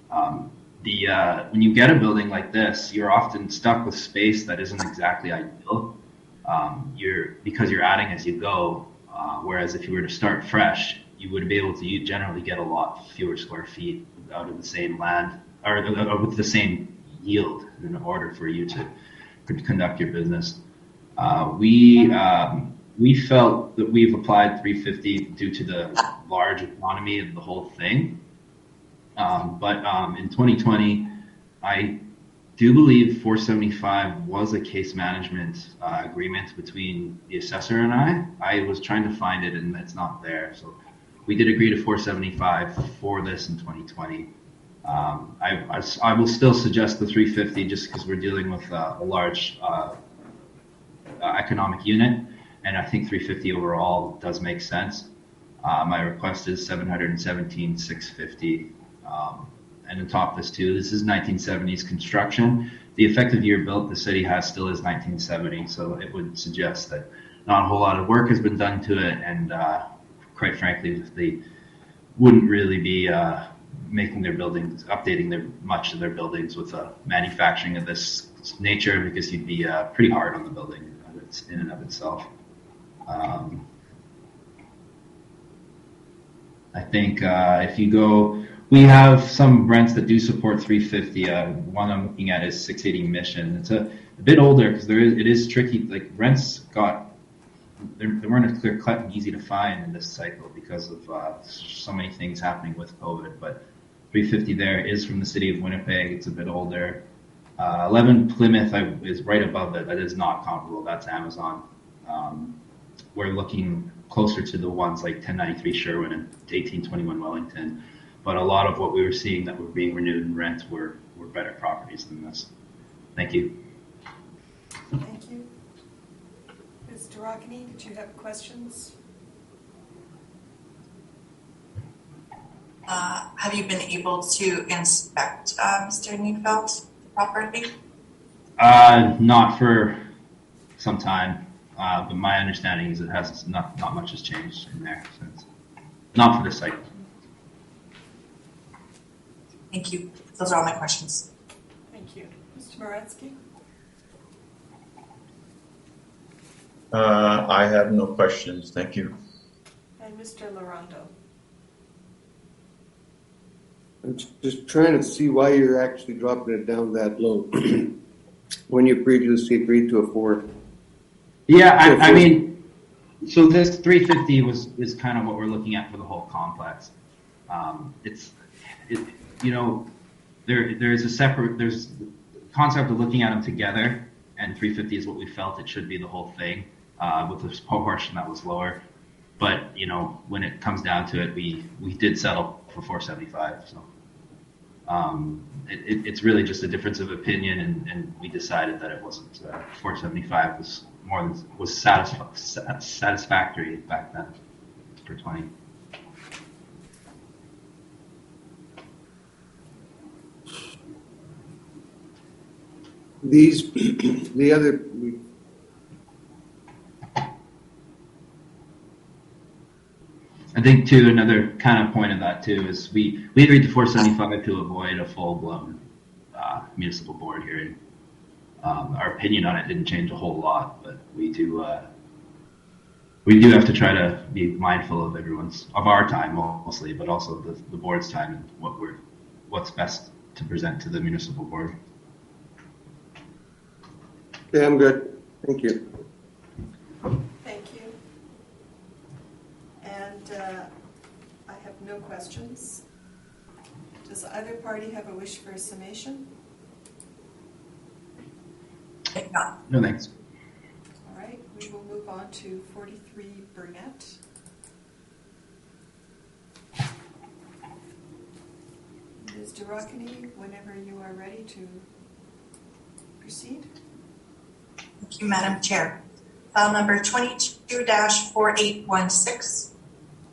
D: When you get a building like this, you're often stuck with space that isn't exactly ideal. Because you're adding as you go. Whereas if you were to start fresh, you would be able to generally get a lot fewer square feet out of the same land or with the same yield in order for you to conduct your business. We felt that we've applied 350 due to the large economy of the whole thing. But in 2020, I do believe 475 was a case management agreement between the assessor and I. I was trying to find it and it's not there. So we did agree to 475 for this in 2020. I will still suggest the 350 just because we're dealing with a large economic unit, and I think 350 overall does make sense. My request is 717,650. And on top of this too, this is 1970s construction. The effective year built the city has still is 1970, so it would suggest that not a whole lot of work has been done to it, and quite frankly, they wouldn't really be making their buildings, updating much of their buildings with manufacturing of this nature, because you'd be pretty hard on the building in and of itself. I think if you go, we have some rents that do support 350. One I'm looking at is 680 Mission. It's a bit older because it is tricky. Like rents they weren't as clear cut and easy to find in this cycle because of so many things happening with COVID. But 350 there is from the city of Winnipeg. It's a bit older. 11 Plymouth is right above it. That is not comparable. That's Amazon. We're looking closer to the ones like 1093 Sherwin and 1821 Wellington. But a lot of what we were seeing that were being renewed in rent were better properties than this. Thank you.
A: Thank you. Ms. Durakani, did you have questions?
C: Have you been able to inspect Mr. Neufeld, the property?
D: Not for some time. but my understanding is it has not much has changed in there since. Not for this site.
C: Thank you. Those are all my questions.
A: Thank you. Mr. Moretsky?
E: I have no questions. Thank you.
A: And Mr. Laurando?
F: I'm just trying to see why you're actually dropping it down that low when you previously agreed to a 4.
D: Yeah, I mean, so this 350 is kind of what we're looking at for the whole complex. There's the concept of looking at them together, and 350 is what we felt it should be the whole thing, with this portion that was lower. But when it comes down to it, we did settle for 475. So it's really just a difference of opinion, and we decided that it wasn't 475 was satisfactory back then for 20.
F: The other,
D: I think too, another kind of point of that too is we agreed to 475 to avoid a full-blown municipal board hearing. Our opinion on it didn't change a whole lot, but we do have to try to be mindful of our time mostly, but also the board's time and what's best to present to the municipal board.
F: yeah, I'm good. Thank you.
A: Thank you. And I have no questions. Does either party have a wish for a summation?
C: If not,
D: No thanks.
A: All right, we will move on to 43 Burnett. Ms. Durakany, whenever you are ready to proceed.
C: thank you, Madam Chair. File number 22-4816,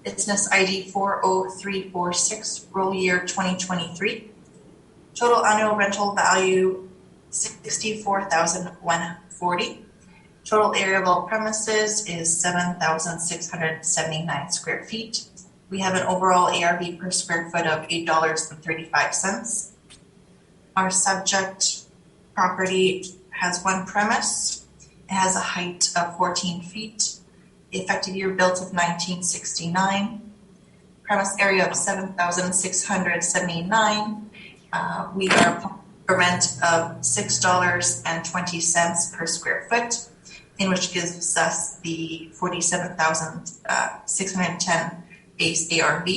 C: business ID 40346, roll year 2023. Total annual rental value $64,140. Total area of all premises is 7,679 square feet. We have an overall ARV per square foot of $8.35. Our subject property has one premise. It has a height of 14 feet. The effective year built of 1969. Premise area of 7,679. We are a rent of $6.20 per square foot, in which gives us the 47,610 base ARV.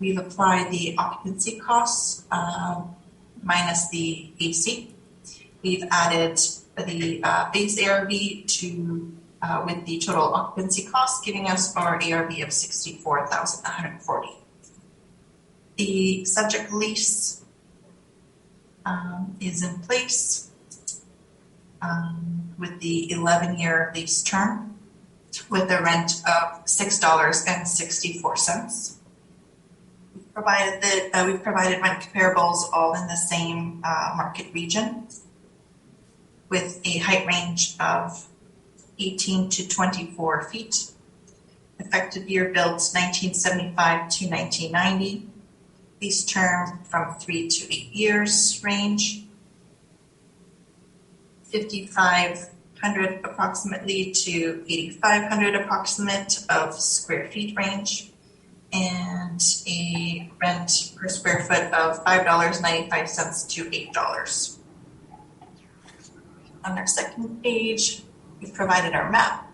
C: We've applied the occupancy costs minus the AC. We've added the base ARV to with the total occupancy cost, giving us our ARV of 64,140. The subject lease is in place with the 11-year lease term with a rent of $6.64. We've provided rent comparables all in the same market region with a height range of 18 to 24 feet. Effective year built 1975 to 1990. Lease term from 3 to 8 years range. 5,500 approximately to 8,500 approximate of square feet range. And a rent per square foot of $5.95 to $8. On our second page, we've provided our map.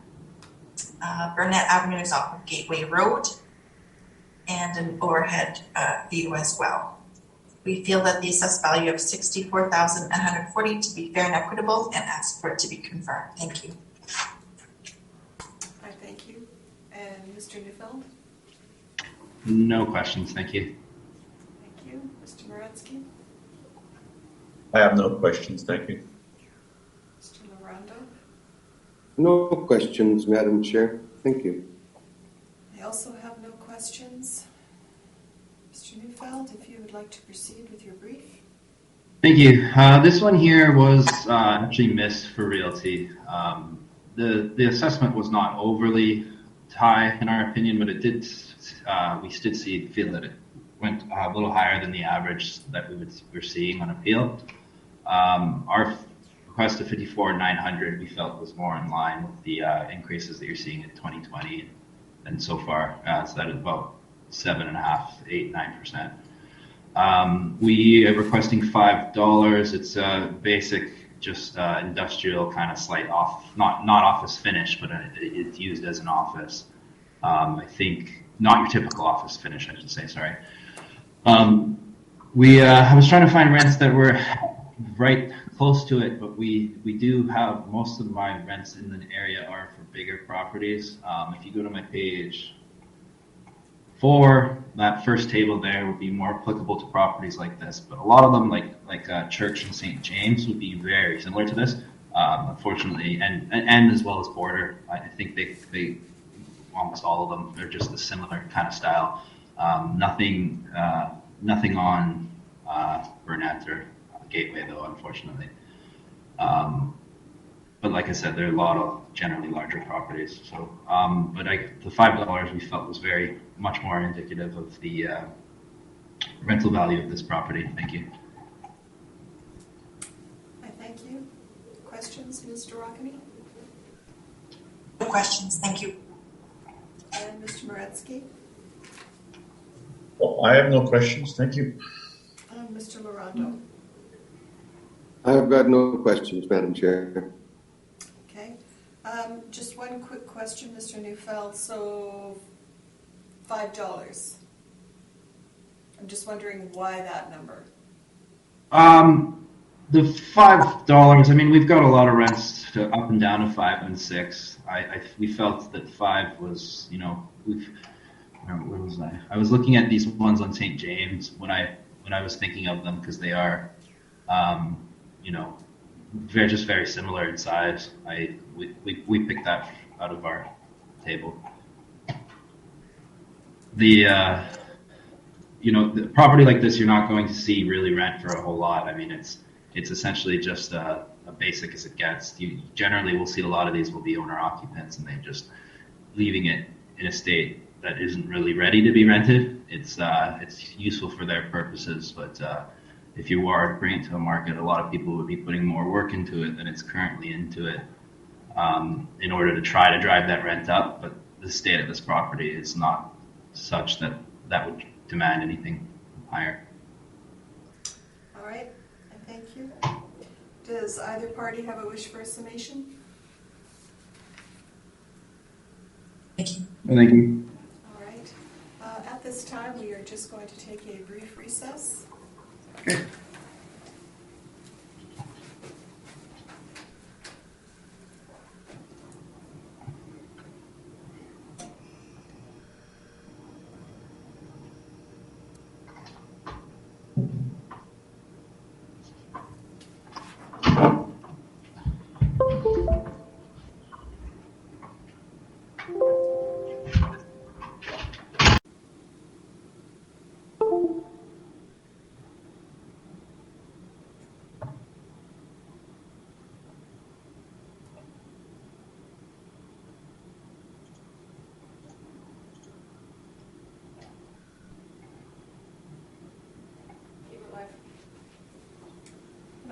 C: Burnett Avenue is off of Gateway Road and an overhead view as well. We feel that the assessed value of $64,140 to be fair and equitable and ask for it to be confirmed. Thank you.
A: I thank you. And Mr. Neufeld?
D: No questions, thank you.
A: Thank you. Mr. Moretsky?
E: I have no questions. Thank you.
A: Mr. Laurando?
F: No questions, Madam Chair. Thank you.
A: I also have no questions. Mr. Neufeld, if you would like to proceed with your brief.
D: Thank you. This one here was actually missed for realty. the assessment was not overly high in our opinion, but it did. We did feel that it went a little higher than the average that we're seeing on appeal. Our request of 54,900 we felt was more in line with the increases that you're seeing in 2020 and so far. So that is about 7.5%, 8%, 9%. We are requesting $5. It's a basic, just industrial kind of slight not office finish, but it's used as an office. I think not your typical office finish, I should say. Sorry. I was trying to find rents that were right close to it, but we do have most of my rents in the area are for bigger properties. If you go to my page 4, that first table there would be more applicable to properties like this, but a lot of them, like Church and St. James, would be very similar to this, unfortunately, and as well as Border. I think they almost all of them are just a similar kind of style. Nothing on Burnett or Gateway though, unfortunately. But like I said, there are a lot of generally larger properties. So, but the $5 we felt was very much more indicative of the rental value of this property. Thank you.
A: I thank you. Questions, Mr. Rockany?
C: No questions. Thank you.
A: And Mr. Moretsky?
E: Well, I have no questions. Thank you.
A: Mr. Laurando?
F: I've got no questions, Madam Chair.
A: Okay. Just one quick question, Mr. Neufeld. So, $5. I'm just wondering why that number.
D: The $5. I mean, we've got a lot of rents up and down to 5 and 6. We felt that 5 was, where was I? I was looking at these ones on St. James when I was thinking of them because they are, they're just very similar in size. We picked that out of our table. The property like this, you're not going to see really rent for a whole lot. I mean, it's essentially just a basic as it gets. You generally will see a lot of these will be owner occupants, and they're just leaving it in a state that isn't really ready to be rented. It's useful for their purposes, but if you were to bring it to a market, a lot of people would be putting more work into it than it's currently into it in order to try to drive that rent up. But the state of this property is not such that would demand anything higher.
A: All right. Thank you. Does either party have a wish for a summation?
C: Thank you.
D: Thank you.
A: All right. At this time, we are just going to take a brief recess.
D: Okay.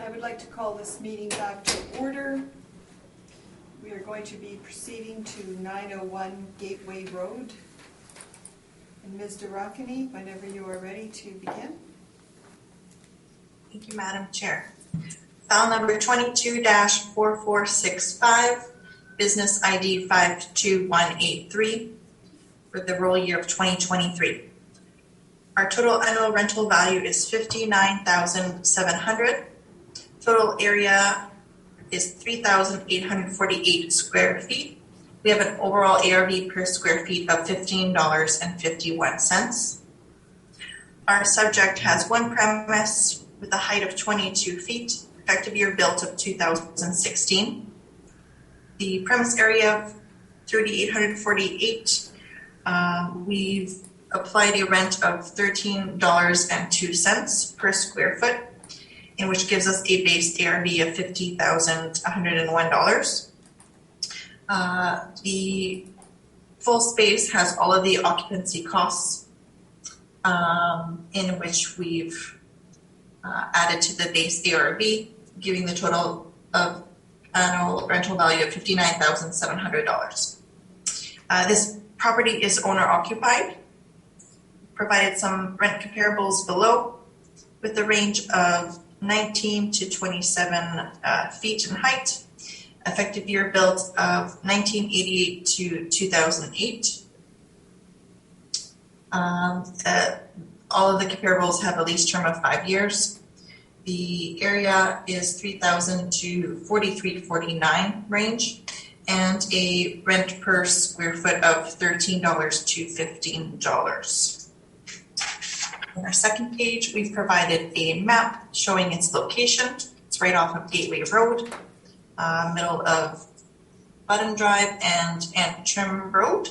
A: I would like to call this meeting back to order. We are going to be proceeding to 901 Gateway Road. And Ms. Durakany, whenever you are ready to begin.
C: Thank you, Madam Chair. File number 22-4465, business ID 52183 for the roll year of 2023. Our total annual rental value is $59,700. Total area is 3,848 square feet. We have an overall ARV per square feet of $15.51. Our subject has one premise with a height of 22 feet, effective year built of 2016. The premise area of 3,848, we've applied a rent of $13.02 per square foot, which gives us a base ARV of $50,101. The full space has all of the occupancy costs in which we've added to the base ARV, giving the total of annual rental value of $59,700. This property is owner occupied. Provided some rent comparables below with a range of 19 to 27 feet in height. Effective year built of 1988 to 2008. All of the comparables have a lease term of 5 years. The area is 3,000 to 4349 range, and a rent per square foot of $13 to $15. On our second page, we've provided a map showing its location. It's right off of Gateway Road, middle of Button Drive and Antrim Road,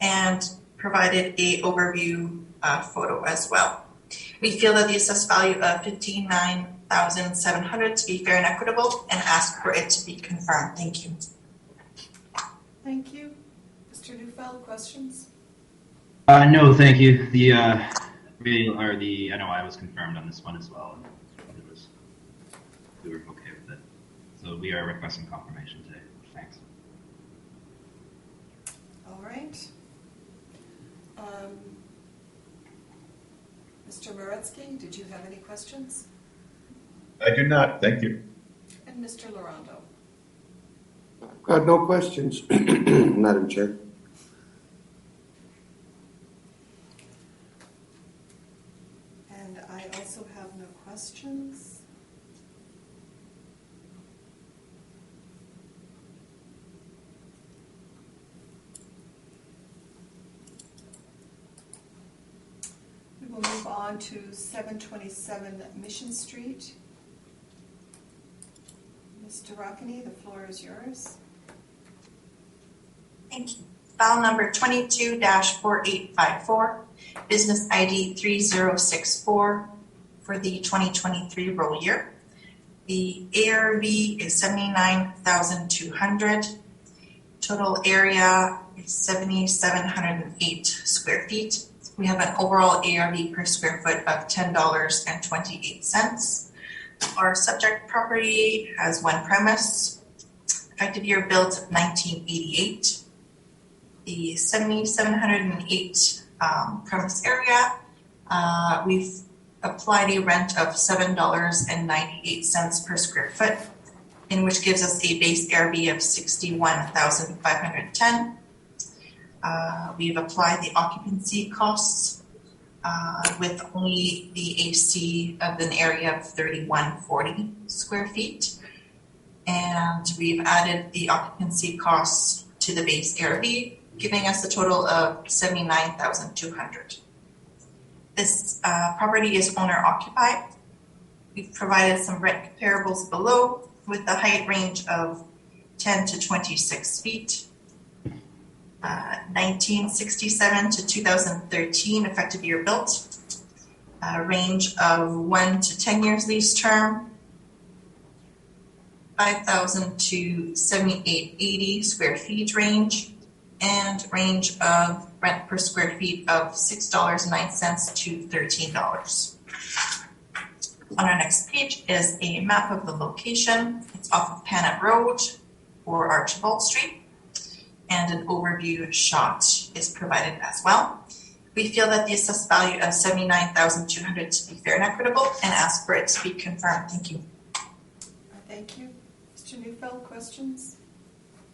C: and provided a overview photo as well. We feel that the assessed value of $59,700 to be fair and equitable, and ask for it to be confirmed. Thank you.
A: Thank you. Mr. Neufeld, questions?
D: No, thank you. The NOI was confirmed on this one as well, and we were okay with it. So we are requesting confirmation today. Thanks.
A: All right. Mr. Moretsky, did you have any questions?
E: I do not. Thank you.
A: And Mr. Laurando?
F: Got no questions, Madam Chair.
A: And I also have no questions. We will move on to 727 Mission Street. Mr. Rockany, the floor is yours.
C: Thank you. File number 22-4854, business ID 3064 for the 2023 roll year. The ARV is 79,200. Total area is 7,708 square feet. We have an overall ARV per square foot of $10.28. Our subject property has one premise. Effective year built 1988. The 7,708 premise area, we've applied a rent of $7.98 per square foot, in which gives us a base ARV of 61,510. We've applied the occupancy costs with only the AC of an area of 3,140 square feet. And we've added the occupancy costs to the base ARV, giving us a total of 79,200. This property is owner occupied. We've provided some rent comparables below with the height range of 10 to 26 feet. 1967 to 2013 effective year built, range of 1 to 10 years lease term, 5,000 to 7,880 square feet range, and range of rent per square feet of $6.09 to $13. On our next page is a map of the location. It's off of Panet Road or Archibald Street, and an overview shot is provided as well. We feel that the assessed value of $79,200 to be fair and equitable, and ask for it to be confirmed. Thank you.
A: Thank you. Mr. Neufeld, questions?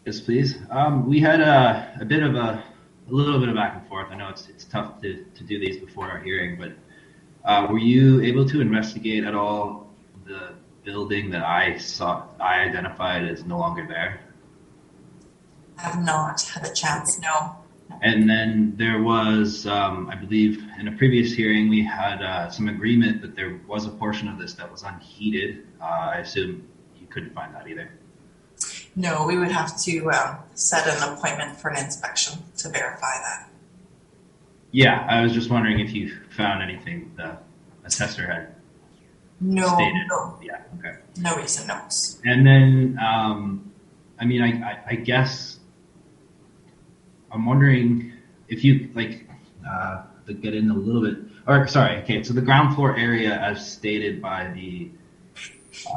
D: Yes, please. We had a little bit of back and forth. I know it's tough to do these before our hearing, but were you able to investigate at all the building that I identified as no longer there?
C: I have not had a chance, no.
D: And then there was, I believe, in a previous hearing, we had some agreement that there was a portion of this that was unheated. I assume you couldn't find that either.
C: No, we would have to set an appointment for an inspection to verify that.
D: Yeah, I was just wondering if you found anything the assessor had
C: No,
D: stated.
C: no.
D: Yeah, okay.
C: No recent notes.
D: And then I mean, I guess I'm wondering if you to get in a little bit. Or sorry, okay. So the ground floor area, as stated by the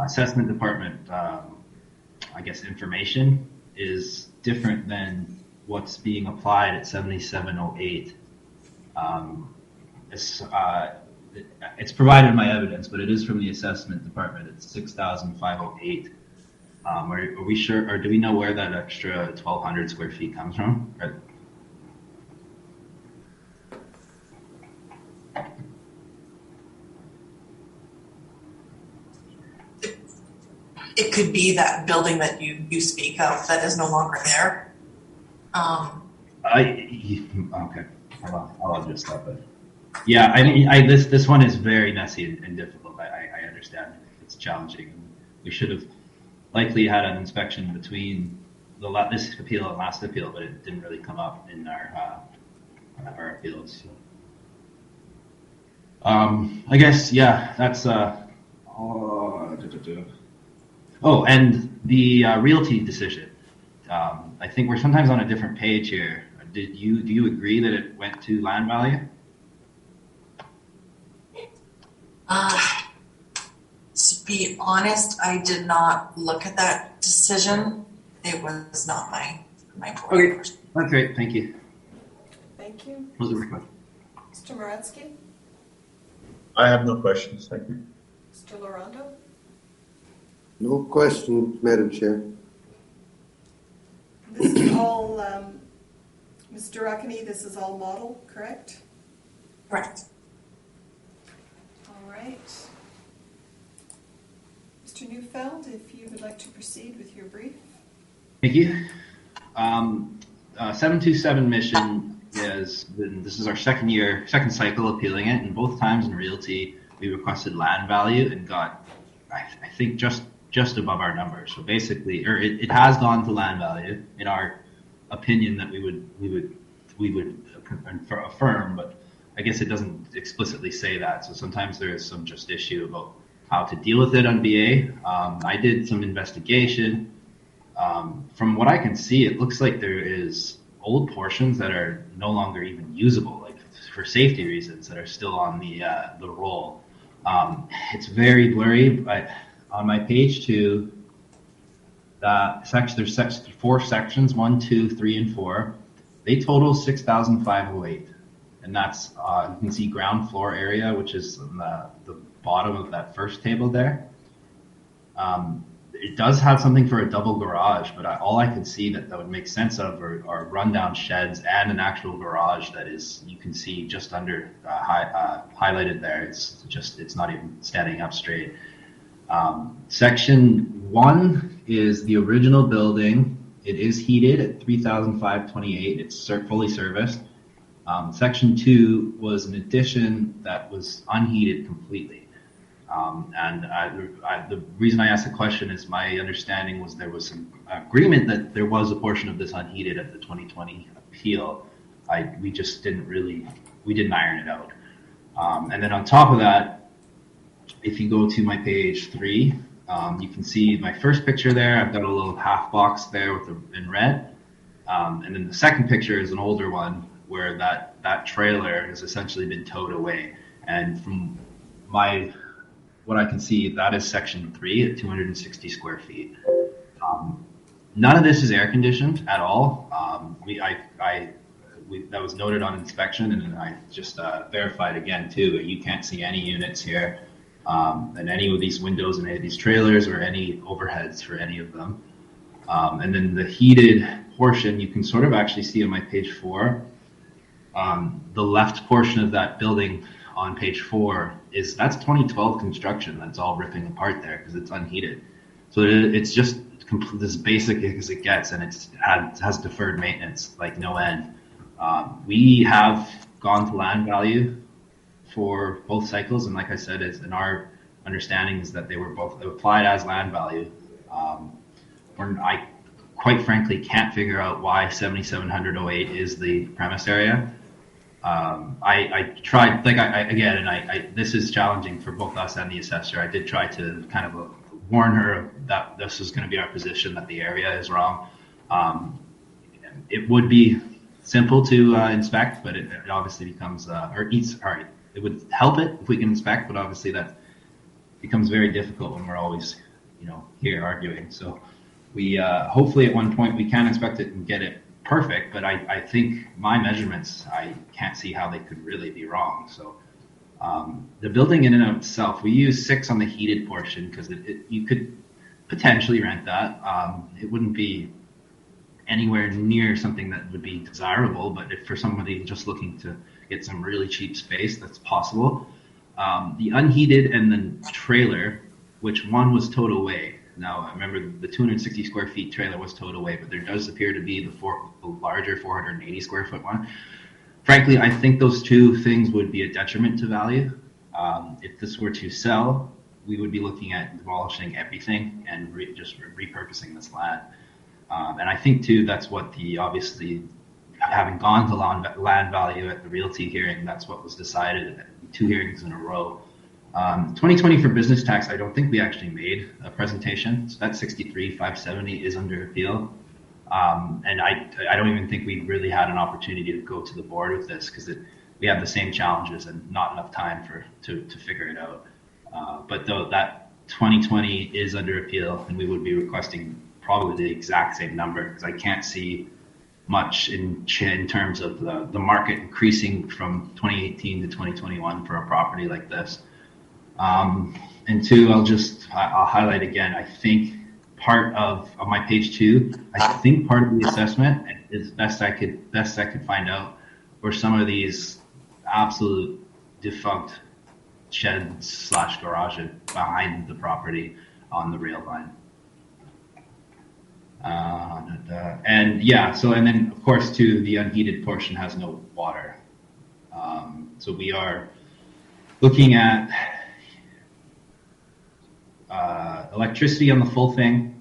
D: assessment department, I guess information is different than what's being applied at 7708. It's provided in my evidence, but it is from the assessment department. It's 6,508. Are we sure, or do we know where that extra 1,200 square feet comes from?
C: It could be that building that you speak of that is no longer there.
D: Okay, I'll adjust that. But yeah, I mean, this one is very messy and difficult. I understand it's challenging. We should have likely had an inspection between this appeal and last appeal, but it didn't really come up in our appeals. So. I guess yeah, that's Oh, and the realty decision. I think we're sometimes on a different page here. Do you agree that it went to land value?
C: To be honest, I did not look at that decision. It was not my
D: Okay, that's great. Thank you.
A: Thank you.
D: Those are my questions.
A: Mr. Moratsky?
E: I have no questions. Thank you.
A: Mr. Lorando?
F: No question, Madam Chair.
A: This is all, Mr. Durakany, this is all model, correct?
C: Correct.
A: All right. Mr. Neufeld, if you would like to proceed with your brief.
D: Thank you. 727 mission this is our second cycle appealing it, and both times in realty we requested land value and got, I think, just above our numbers. So basically, or it has gone to land value in our opinion that we would affirm, but I guess it doesn't explicitly say that. So sometimes there is some just issue about how to deal with it on BA. I did some investigation. From what I can see, it looks like there is old portions that are no longer even usable, like for safety reasons, that are still on the roll. It's very blurry, but on my page 2, there's 4 sections, 1, 2, 3, and 4. They total 6,508, and that's you can see ground floor area, which is on the bottom of that first table there. It does have something for a double garage, but all I could see that would make sense of are rundown sheds and an actual garage that is, you can see just under highlighted there. It's not even standing up straight. Section 1 is the original building. It is heated at 3,528. It's fully serviced. Section 2 was an addition that was unheated completely. The reason I asked the question is my understanding was there was some agreement that there was a portion of this unheated at the 2020 appeal. We didn't iron it out. And then on top of that, if you go to my page 3, you can see my first picture there. I've got a little half box there in red. And then the second picture is an older one where that trailer has essentially been towed away. And from what I can see, that is section 3 at 260 square feet. None of this is air conditioned at all. That was noted on inspection, and I just verified again too. You can't see any units here, and any of these windows in any of these trailers or any overheads for any of them. And then the heated portion, you can sort of actually see on my page 4. The left portion of that building on page 4 that's 2012 construction. That's all ripping apart there because it's unheated. So it's just as basic as it gets, and it has deferred maintenance like no end. We have gone to land value for both cycles, and like I said, in our understanding is that they were both applied as land value. I quite frankly can't figure out why 7708 is the premise area. I tried, this is challenging for both us and the assessor. I did try to kind of warn her that this is going to be our position, that the area is wrong. It would be simple to inspect, but it obviously becomes, it would help it if we can inspect, but obviously that becomes very difficult when we're always, here arguing. So we, hopefully at one point we can inspect it and get it perfect, but I think my measurements, I can't see how they could really be wrong. So the building in and of itself, we use 6 on the heated portion because you could potentially rent that. It wouldn't be anywhere near something that would be desirable, but if for somebody just looking to get some really cheap space, that's possible. The unheated and the trailer, which one was towed away. Now, I remember the 260 square feet trailer was towed away, but there does appear to be the larger 480 square foot one. Frankly, I think those two things would be a detriment to value. If this were to sell, we would be looking at demolishing everything and just repurposing this land. And I think too, that's what obviously, having gone to land value at the realty hearing, that's what was decided, 2 hearings in a row. 2020 for business tax, I don't think we actually made a presentation. So that 63,570 is under appeal. And I don't even think we really had an opportunity to go to the board with this because we have the same challenges and not enough time to figure it out. But though that 2020 is under appeal, and we would be requesting probably the exact same number because I can't see much in terms of the market increasing from 2018 to 2021 for a property like this. And 2, I'll highlight again, I think part of my page 2, I think part of the assessment is best I could find out were some of these absolute defunct sheds / garages behind the property on the rail line. And then of course too, the unheated portion has no water. So we are looking at electricity on the full thing,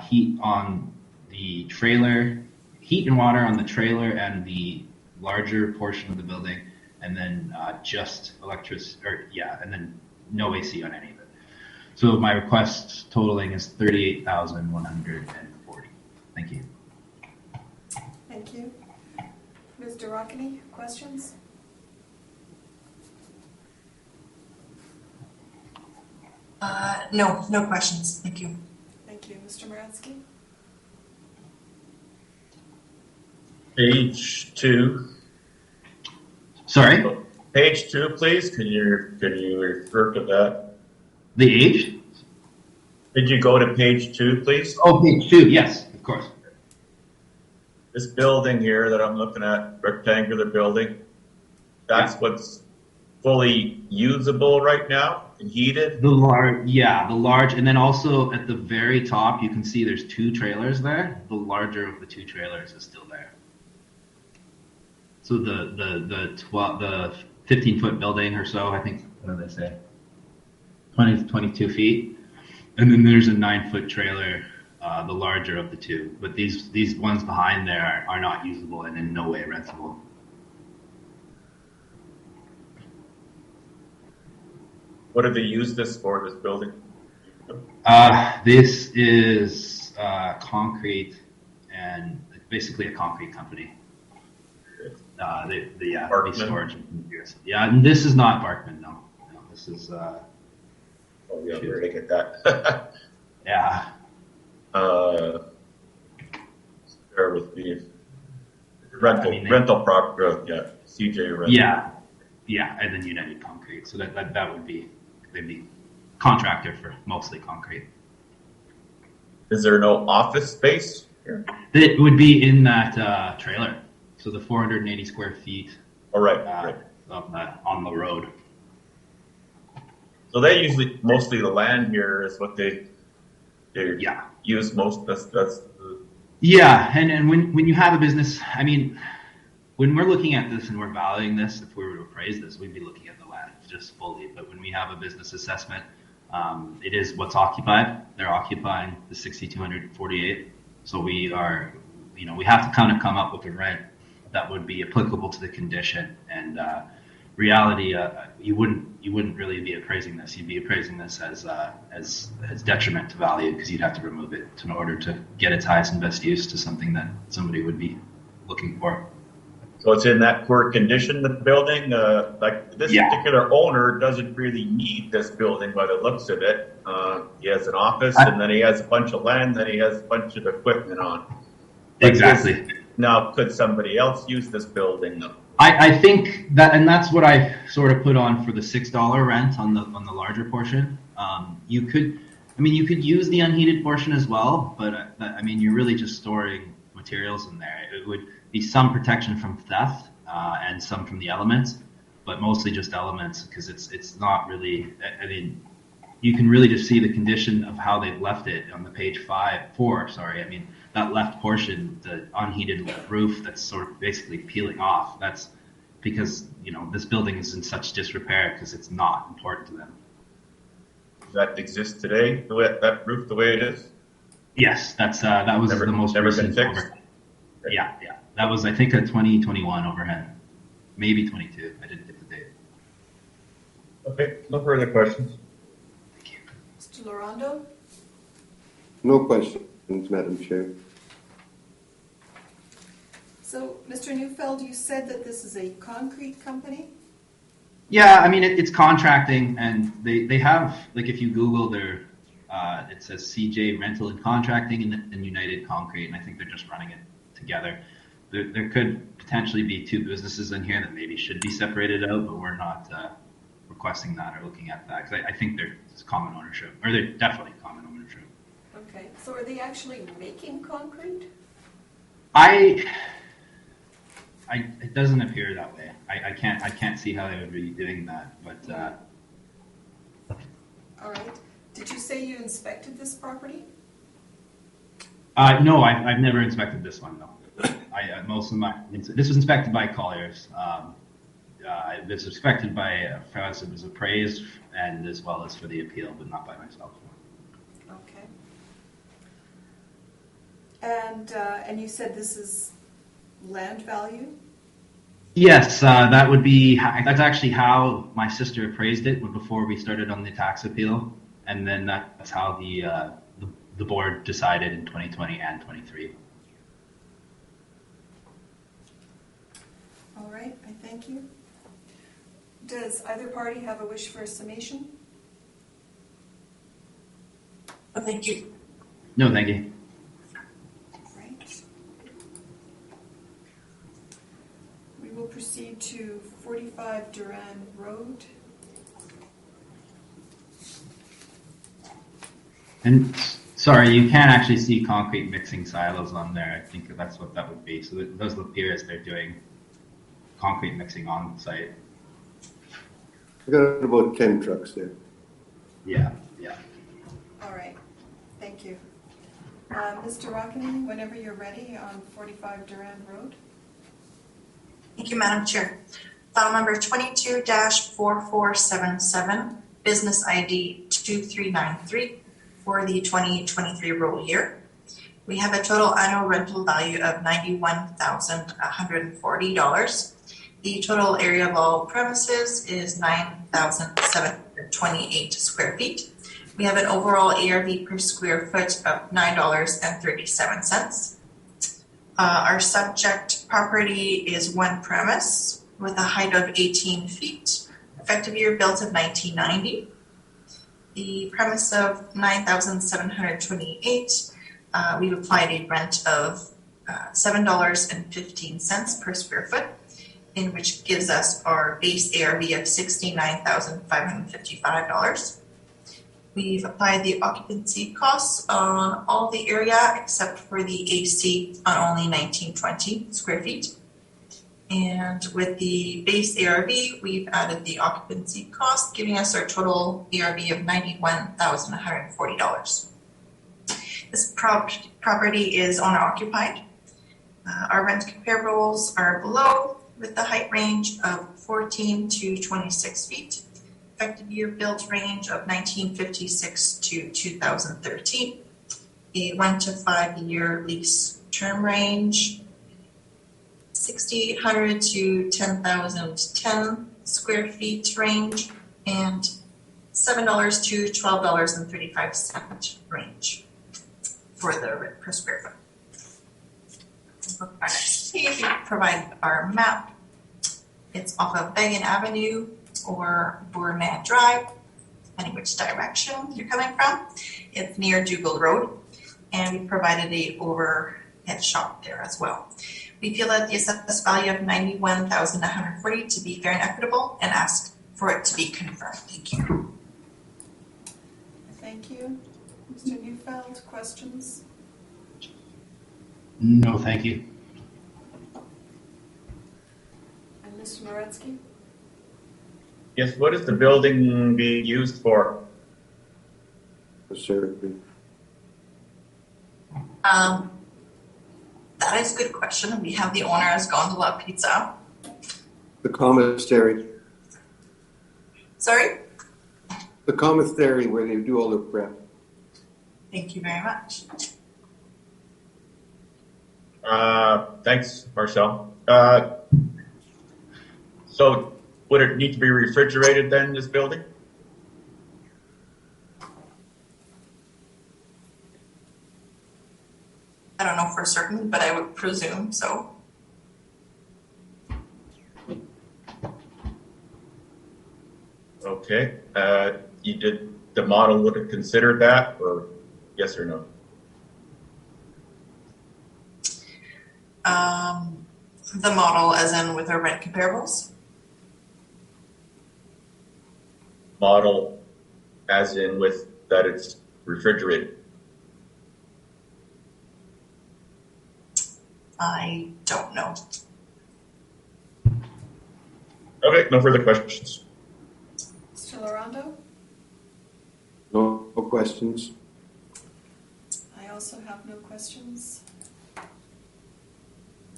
D: heat on the trailer, heat and water on the trailer and the larger portion of the building, and then just electricity, and then no AC on any of it. So my request totaling is 38,140. Thank you.
A: Thank you. Ms. Durockany, questions?
C: No questions. Thank you.
A: Thank you. Mr. Moransky?
E: Page 2.
D: Sorry?
E: Page 2, please. Can you refer to that?
D: The age?
E: Did you go to page 2, please?
D: Oh, page 2. Yes, of course.
E: This building here that I'm looking at, rectangular building, that's what's fully usable right now and heated?
D: The large, and then also at the very top, you can see there's 2 trailers there. The larger of the 2 trailers is still there. So the 15-foot building or so, I think, what do they say? 20 to 22 feet. And then there's a 9-foot trailer, the larger of the 2. But these ones behind there are not usable and in no way rentable.
E: What do they use this for, this building?
D: This is concrete and basically a concrete company. The storage. Yeah, and this is not Barkman, no. This is.
E: Oh, yeah, where did I get that?
D: Yeah.
E: Bear with me. Rental property, yeah. CJ Rental.
D: Yeah, and then United Concrete. So that would be, they'd be contractor for mostly concrete.
E: Is there no office space here?
D: It would be in that trailer. So the 480 square feet.
E: Oh, right.
D: On the road.
E: So they usually, mostly the land here is what they use most. That's
D: yeah, and when you have a business, I mean, when we're looking at this and we're valuing this, if we were to appraise this, we'd be looking at the land just fully. But when we have a business assessment, it is what's occupied. They're occupying the 6,248. So we are, we have to kind of come up with a rent that would be applicable to the condition. And reality, you wouldn't really be appraising this. You'd be appraising this as detriment to value because you'd have to remove it in order to get its highest and best use to something that somebody would be looking for.
E: So it's in that poor condition, the building? Like this particular owner doesn't really need this building by the looks of it. He has an office and then he has a bunch of land, then he has a bunch of equipment on.
D: Exactly.
E: Now, could somebody else use this building though?
D: I think that, and that's what I sort of put on for the $6 rent on the larger portion. You could use the unheated portion as well, but I mean, you're really just storing materials in there. It would be some protection from theft and some from the elements, but mostly just elements because it's not really. I mean, you can really just see the condition of how they've left it on the page 4. Sorry, I mean that left portion, the unheated roof that's sort of basically peeling off. That's because this building is in such disrepair because it's not important to them.
E: Does that exist today? That roof the way it is?
D: Yes, that was the most recent.
E: Been fixed?
D: Yeah. That was, I think, a 2021 overhead. Maybe 22. I didn't get the date.
E: Okay, no further questions.
D: Thank you.
A: Mr. Larondo?
F: No questions, Madam Chair.
A: So, Mr. Neufeld, you said that this is a concrete company?
D: Yeah, I mean, it's contracting, and they have, like, if you Google their, it says CJ Rental and Contracting and United Concrete, and I think they're just running it together. There could potentially be two businesses in here that maybe should be separated out, but we're not requesting that or looking at that because I think they're common ownership, or they're definitely common ownership.
A: Okay, so are they actually making concrete?
D: It doesn't appear that way. I can't see how they would be doing that, but.
A: All right. Did you say you inspected this property?
D: No, I've never inspected this one though. This was inspected by Colliers. It was inspected by it was appraised and as well as for the appeal, but not by myself.
A: Okay. And you said this is land value?
D: Yes, that's actually how my sister appraised it before we started on the tax appeal, and then that's how the board decided in 2020 and 23.
A: All right, I thank you. Does either party have a wish for a summation?
C: Oh, thank you.
D: No, thank you.
A: Right. We will proceed to 45 Duran Road.
D: And sorry, you can't actually see concrete mixing silos on there. I think that's what that would be. So it does appear as they're doing concrete mixing on site.
F: I've got about 10 trucks there.
D: Yeah.
A: All right, thank you. Mr. Rockinen, whenever you're ready on 45 Duran Road.
C: Thank you, Madam Chair. File number 22-4477, business ID 2393 for the 2023 roll year. We have a total annual rental value of $91,140. The total area of all premises is 9,728 square feet. We have an overall ARV per square foot of $9.37. Our subject property is one premise with a height of 18 feet, effective year built of 1990. The premise of 9,728, we've applied a rent of $7.15 per square foot, in which gives us our base ARV of $69,555. We've applied the occupancy costs on all the area except for the AC on only 1920 square feet. And with the base ARV, we've added the occupancy cost, giving us our total ARV of $91,140. This property is owner occupied. Our rent comparables are below, with the height range of 14 to 26 feet, effective year built range of 1956 to 2013, a 1 to 5 year lease term range, 6,800 to 10,010 square feet range and $7 to $12.35 range for the rent per square foot. Our next page, we provide our map. It's off of Began Avenue or Bourman Drive, depending which direction you're coming from. It's near Dougal Road, and we provided a overhead shot there as well. We feel that the assessed value of $91,140 to be fair and equitable, and ask for it to be confirmed. Thank you.
A: Thank you. Mr. Neufeld, questions?
D: No, thank you.
A: And Mr. Moretsky?
E: Yes, what is the building being used for?
F: Sure.
C: That is a good question. We have the owner as Gondola Pizza.
F: The commissary.
C: Sorry?
F: The commissary where they do all the prep.
C: Thank you very much.
E: Thanks, Marcel. So would it need to be refrigerated then, this building?
C: I don't know for certain, but I would presume so.
E: Okay. You did the model would have considered that, or yes or no?
C: The model as in with our rent comparables?
E: Model as in with that it's refrigerated.
C: I don't know.
E: Okay, no further questions.
A: Mr. Larondo?
F: No questions.
A: I also have no questions.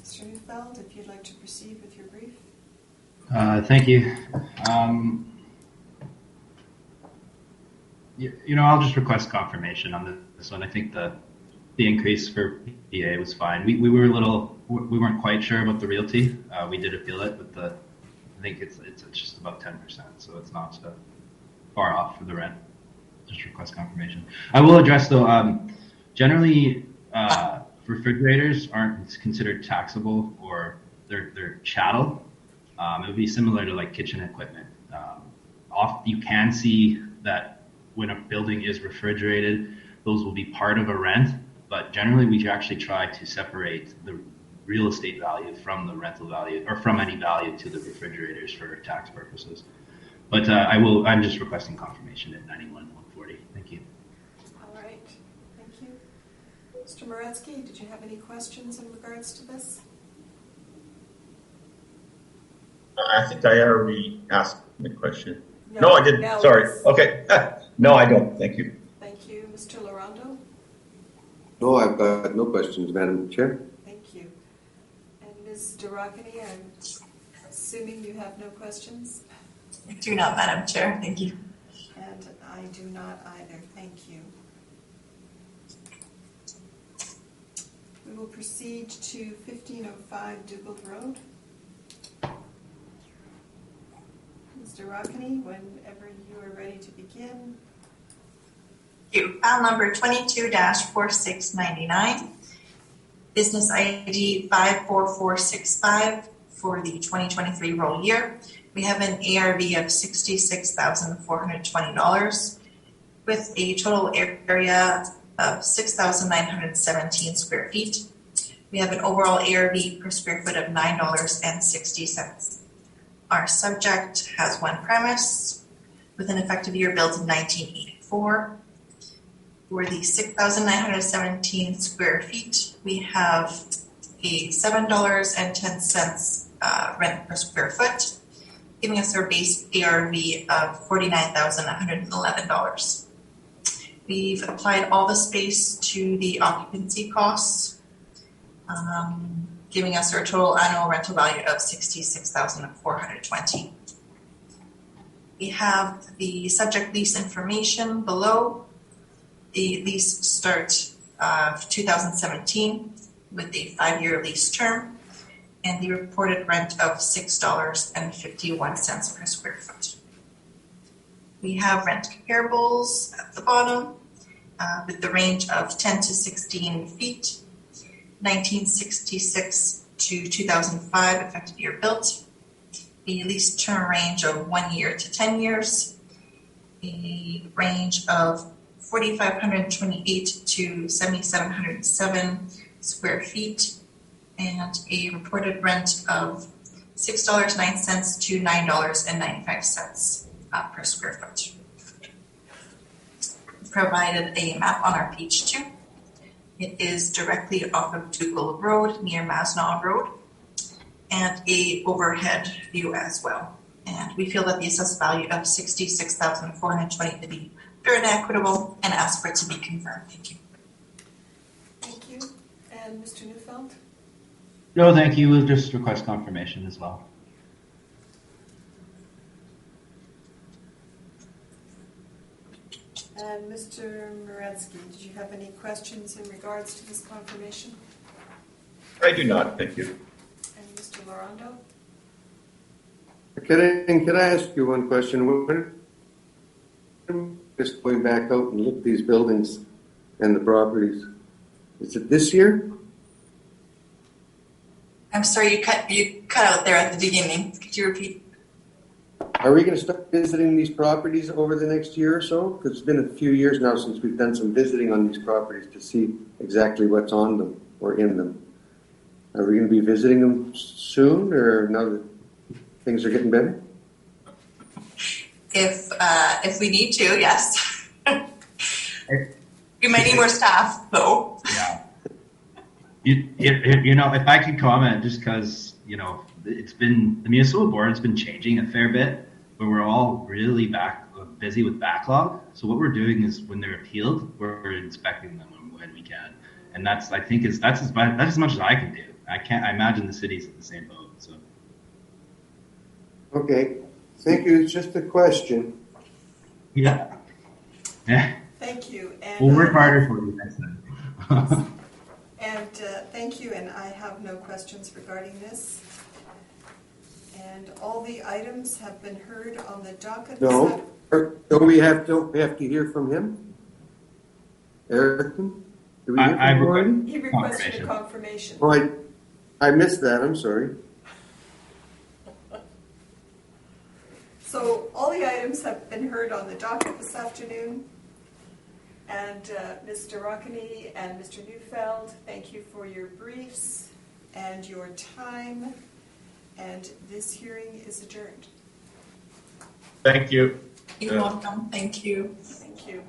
A: Mr. Neufeld, if you'd like to proceed with your brief.
D: Thank you. I'll just request confirmation on this one. I think the increase for PA was fine. We weren't quite sure about the realty. We did appeal it, but I think it's just about 10%, so it's not far off for the rent. Just request confirmation. I will address though. Generally, refrigerators aren't considered taxable, or they're chattel. It would be similar to like kitchen equipment. You can see that when a building is refrigerated, those will be part of a rent. But generally, we actually try to separate the real estate value from the rental value, or from any value to the refrigerators for tax purposes. But I'm just requesting confirmation at 91,140. Thank you.
A: All right. Thank you. Mr. Moretsky, did you have any questions in regards to this?
E: I think I already asked the question. No, I didn't. Sorry. Okay. No, I don't. Thank you.
A: Thank you. Mr. Larondo?
F: No, I've got no questions, Madam Chair.
A: Thank you. And Ms. Durakany, I'm assuming you have no questions?
C: I do not, Madam Chair. Thank you.
A: And I do not either. Thank you. We will proceed to 1505 Dougal Road. Ms. Durakany, whenever you are ready to begin.
C: Thank you. File number 22-4699, business ID 54465 for the 2023 roll year. We have an ARV of $66,420 with a total area of 6,917 square feet. We have an overall ARV per square foot of $9.60. Our subject has one premise with an effective year built in 1984. For the 6,917 square feet, we have a $7.10 rent per square foot, giving us our base ARV of $49,111. We've applied all the space to the occupancy costs, giving us our total annual rental value of $66,420. We have the subject lease information below. The lease starts 2017 with a 5-year lease term. and the reported rent of $6.51 per square foot. We have rent comparables at the bottom with the range of 10 to 16 feet, 1966 to 2005 effective year built, a lease term range of 1 year to 10 years, a range of 4,528 to 7,707 square feet, and a reported rent of $6.09 to $9.95 per square foot. We provided a map on our page 2. It is directly off of Dougal Road near Masnaw Road, and a overhead view as well. And we feel that the assessed value of $66,420 to be fair and equitable, and ask for it to be confirmed. Thank you.
A: Thank you. And Mr. Neufeld?
D: No, thank you. We'll just request confirmation as well.
A: And Mr. Moransky, did you have any questions in regards to this confirmation?
E: I do not, thank you.
A: And Mr. Lorando?
F: Can I ask you one question? Just going back out and look at these buildings and the properties. Is it this year?
C: I'm sorry, you cut out there at the beginning. Could you repeat?
F: Are we going to start visiting these properties over the next year or so? Because it's been a few years now since we've done some visiting on these properties to see exactly what's on them or in them. Are we going to be visiting them soon, or now that things are getting better?
C: If we need to, yes. We might need more staff, though.
D: Yeah. You know, if I could comment, just because, you know, it's been, the municipal board's been changing a fair bit, but we're all really busy with backlog. So what we're doing is when they're appealed, we're inspecting them when we can. And that's, I think, that's as much as I can do. I imagine the city's in the same boat. So.
F: Okay. Thank you. It's just a question.
D: Yeah. Yeah.
A: Thank you. And
D: we'll work harder for you next time.
A: And thank you, and I have no questions regarding this. And all the items have been heard on the docket.
F: No. Don't we have to hear from him? Erickson? Do we hear from him already?
A: He requested a confirmation.
F: Oh, I missed that. I'm sorry.
A: So all the items have been heard on the docket this afternoon. And Mr. Rockany and Mr. Neufeld, thank you for your briefs and your time. And this hearing is adjourned.
E: Thank you.
C: You're welcome. Thank you.
A: Thank you.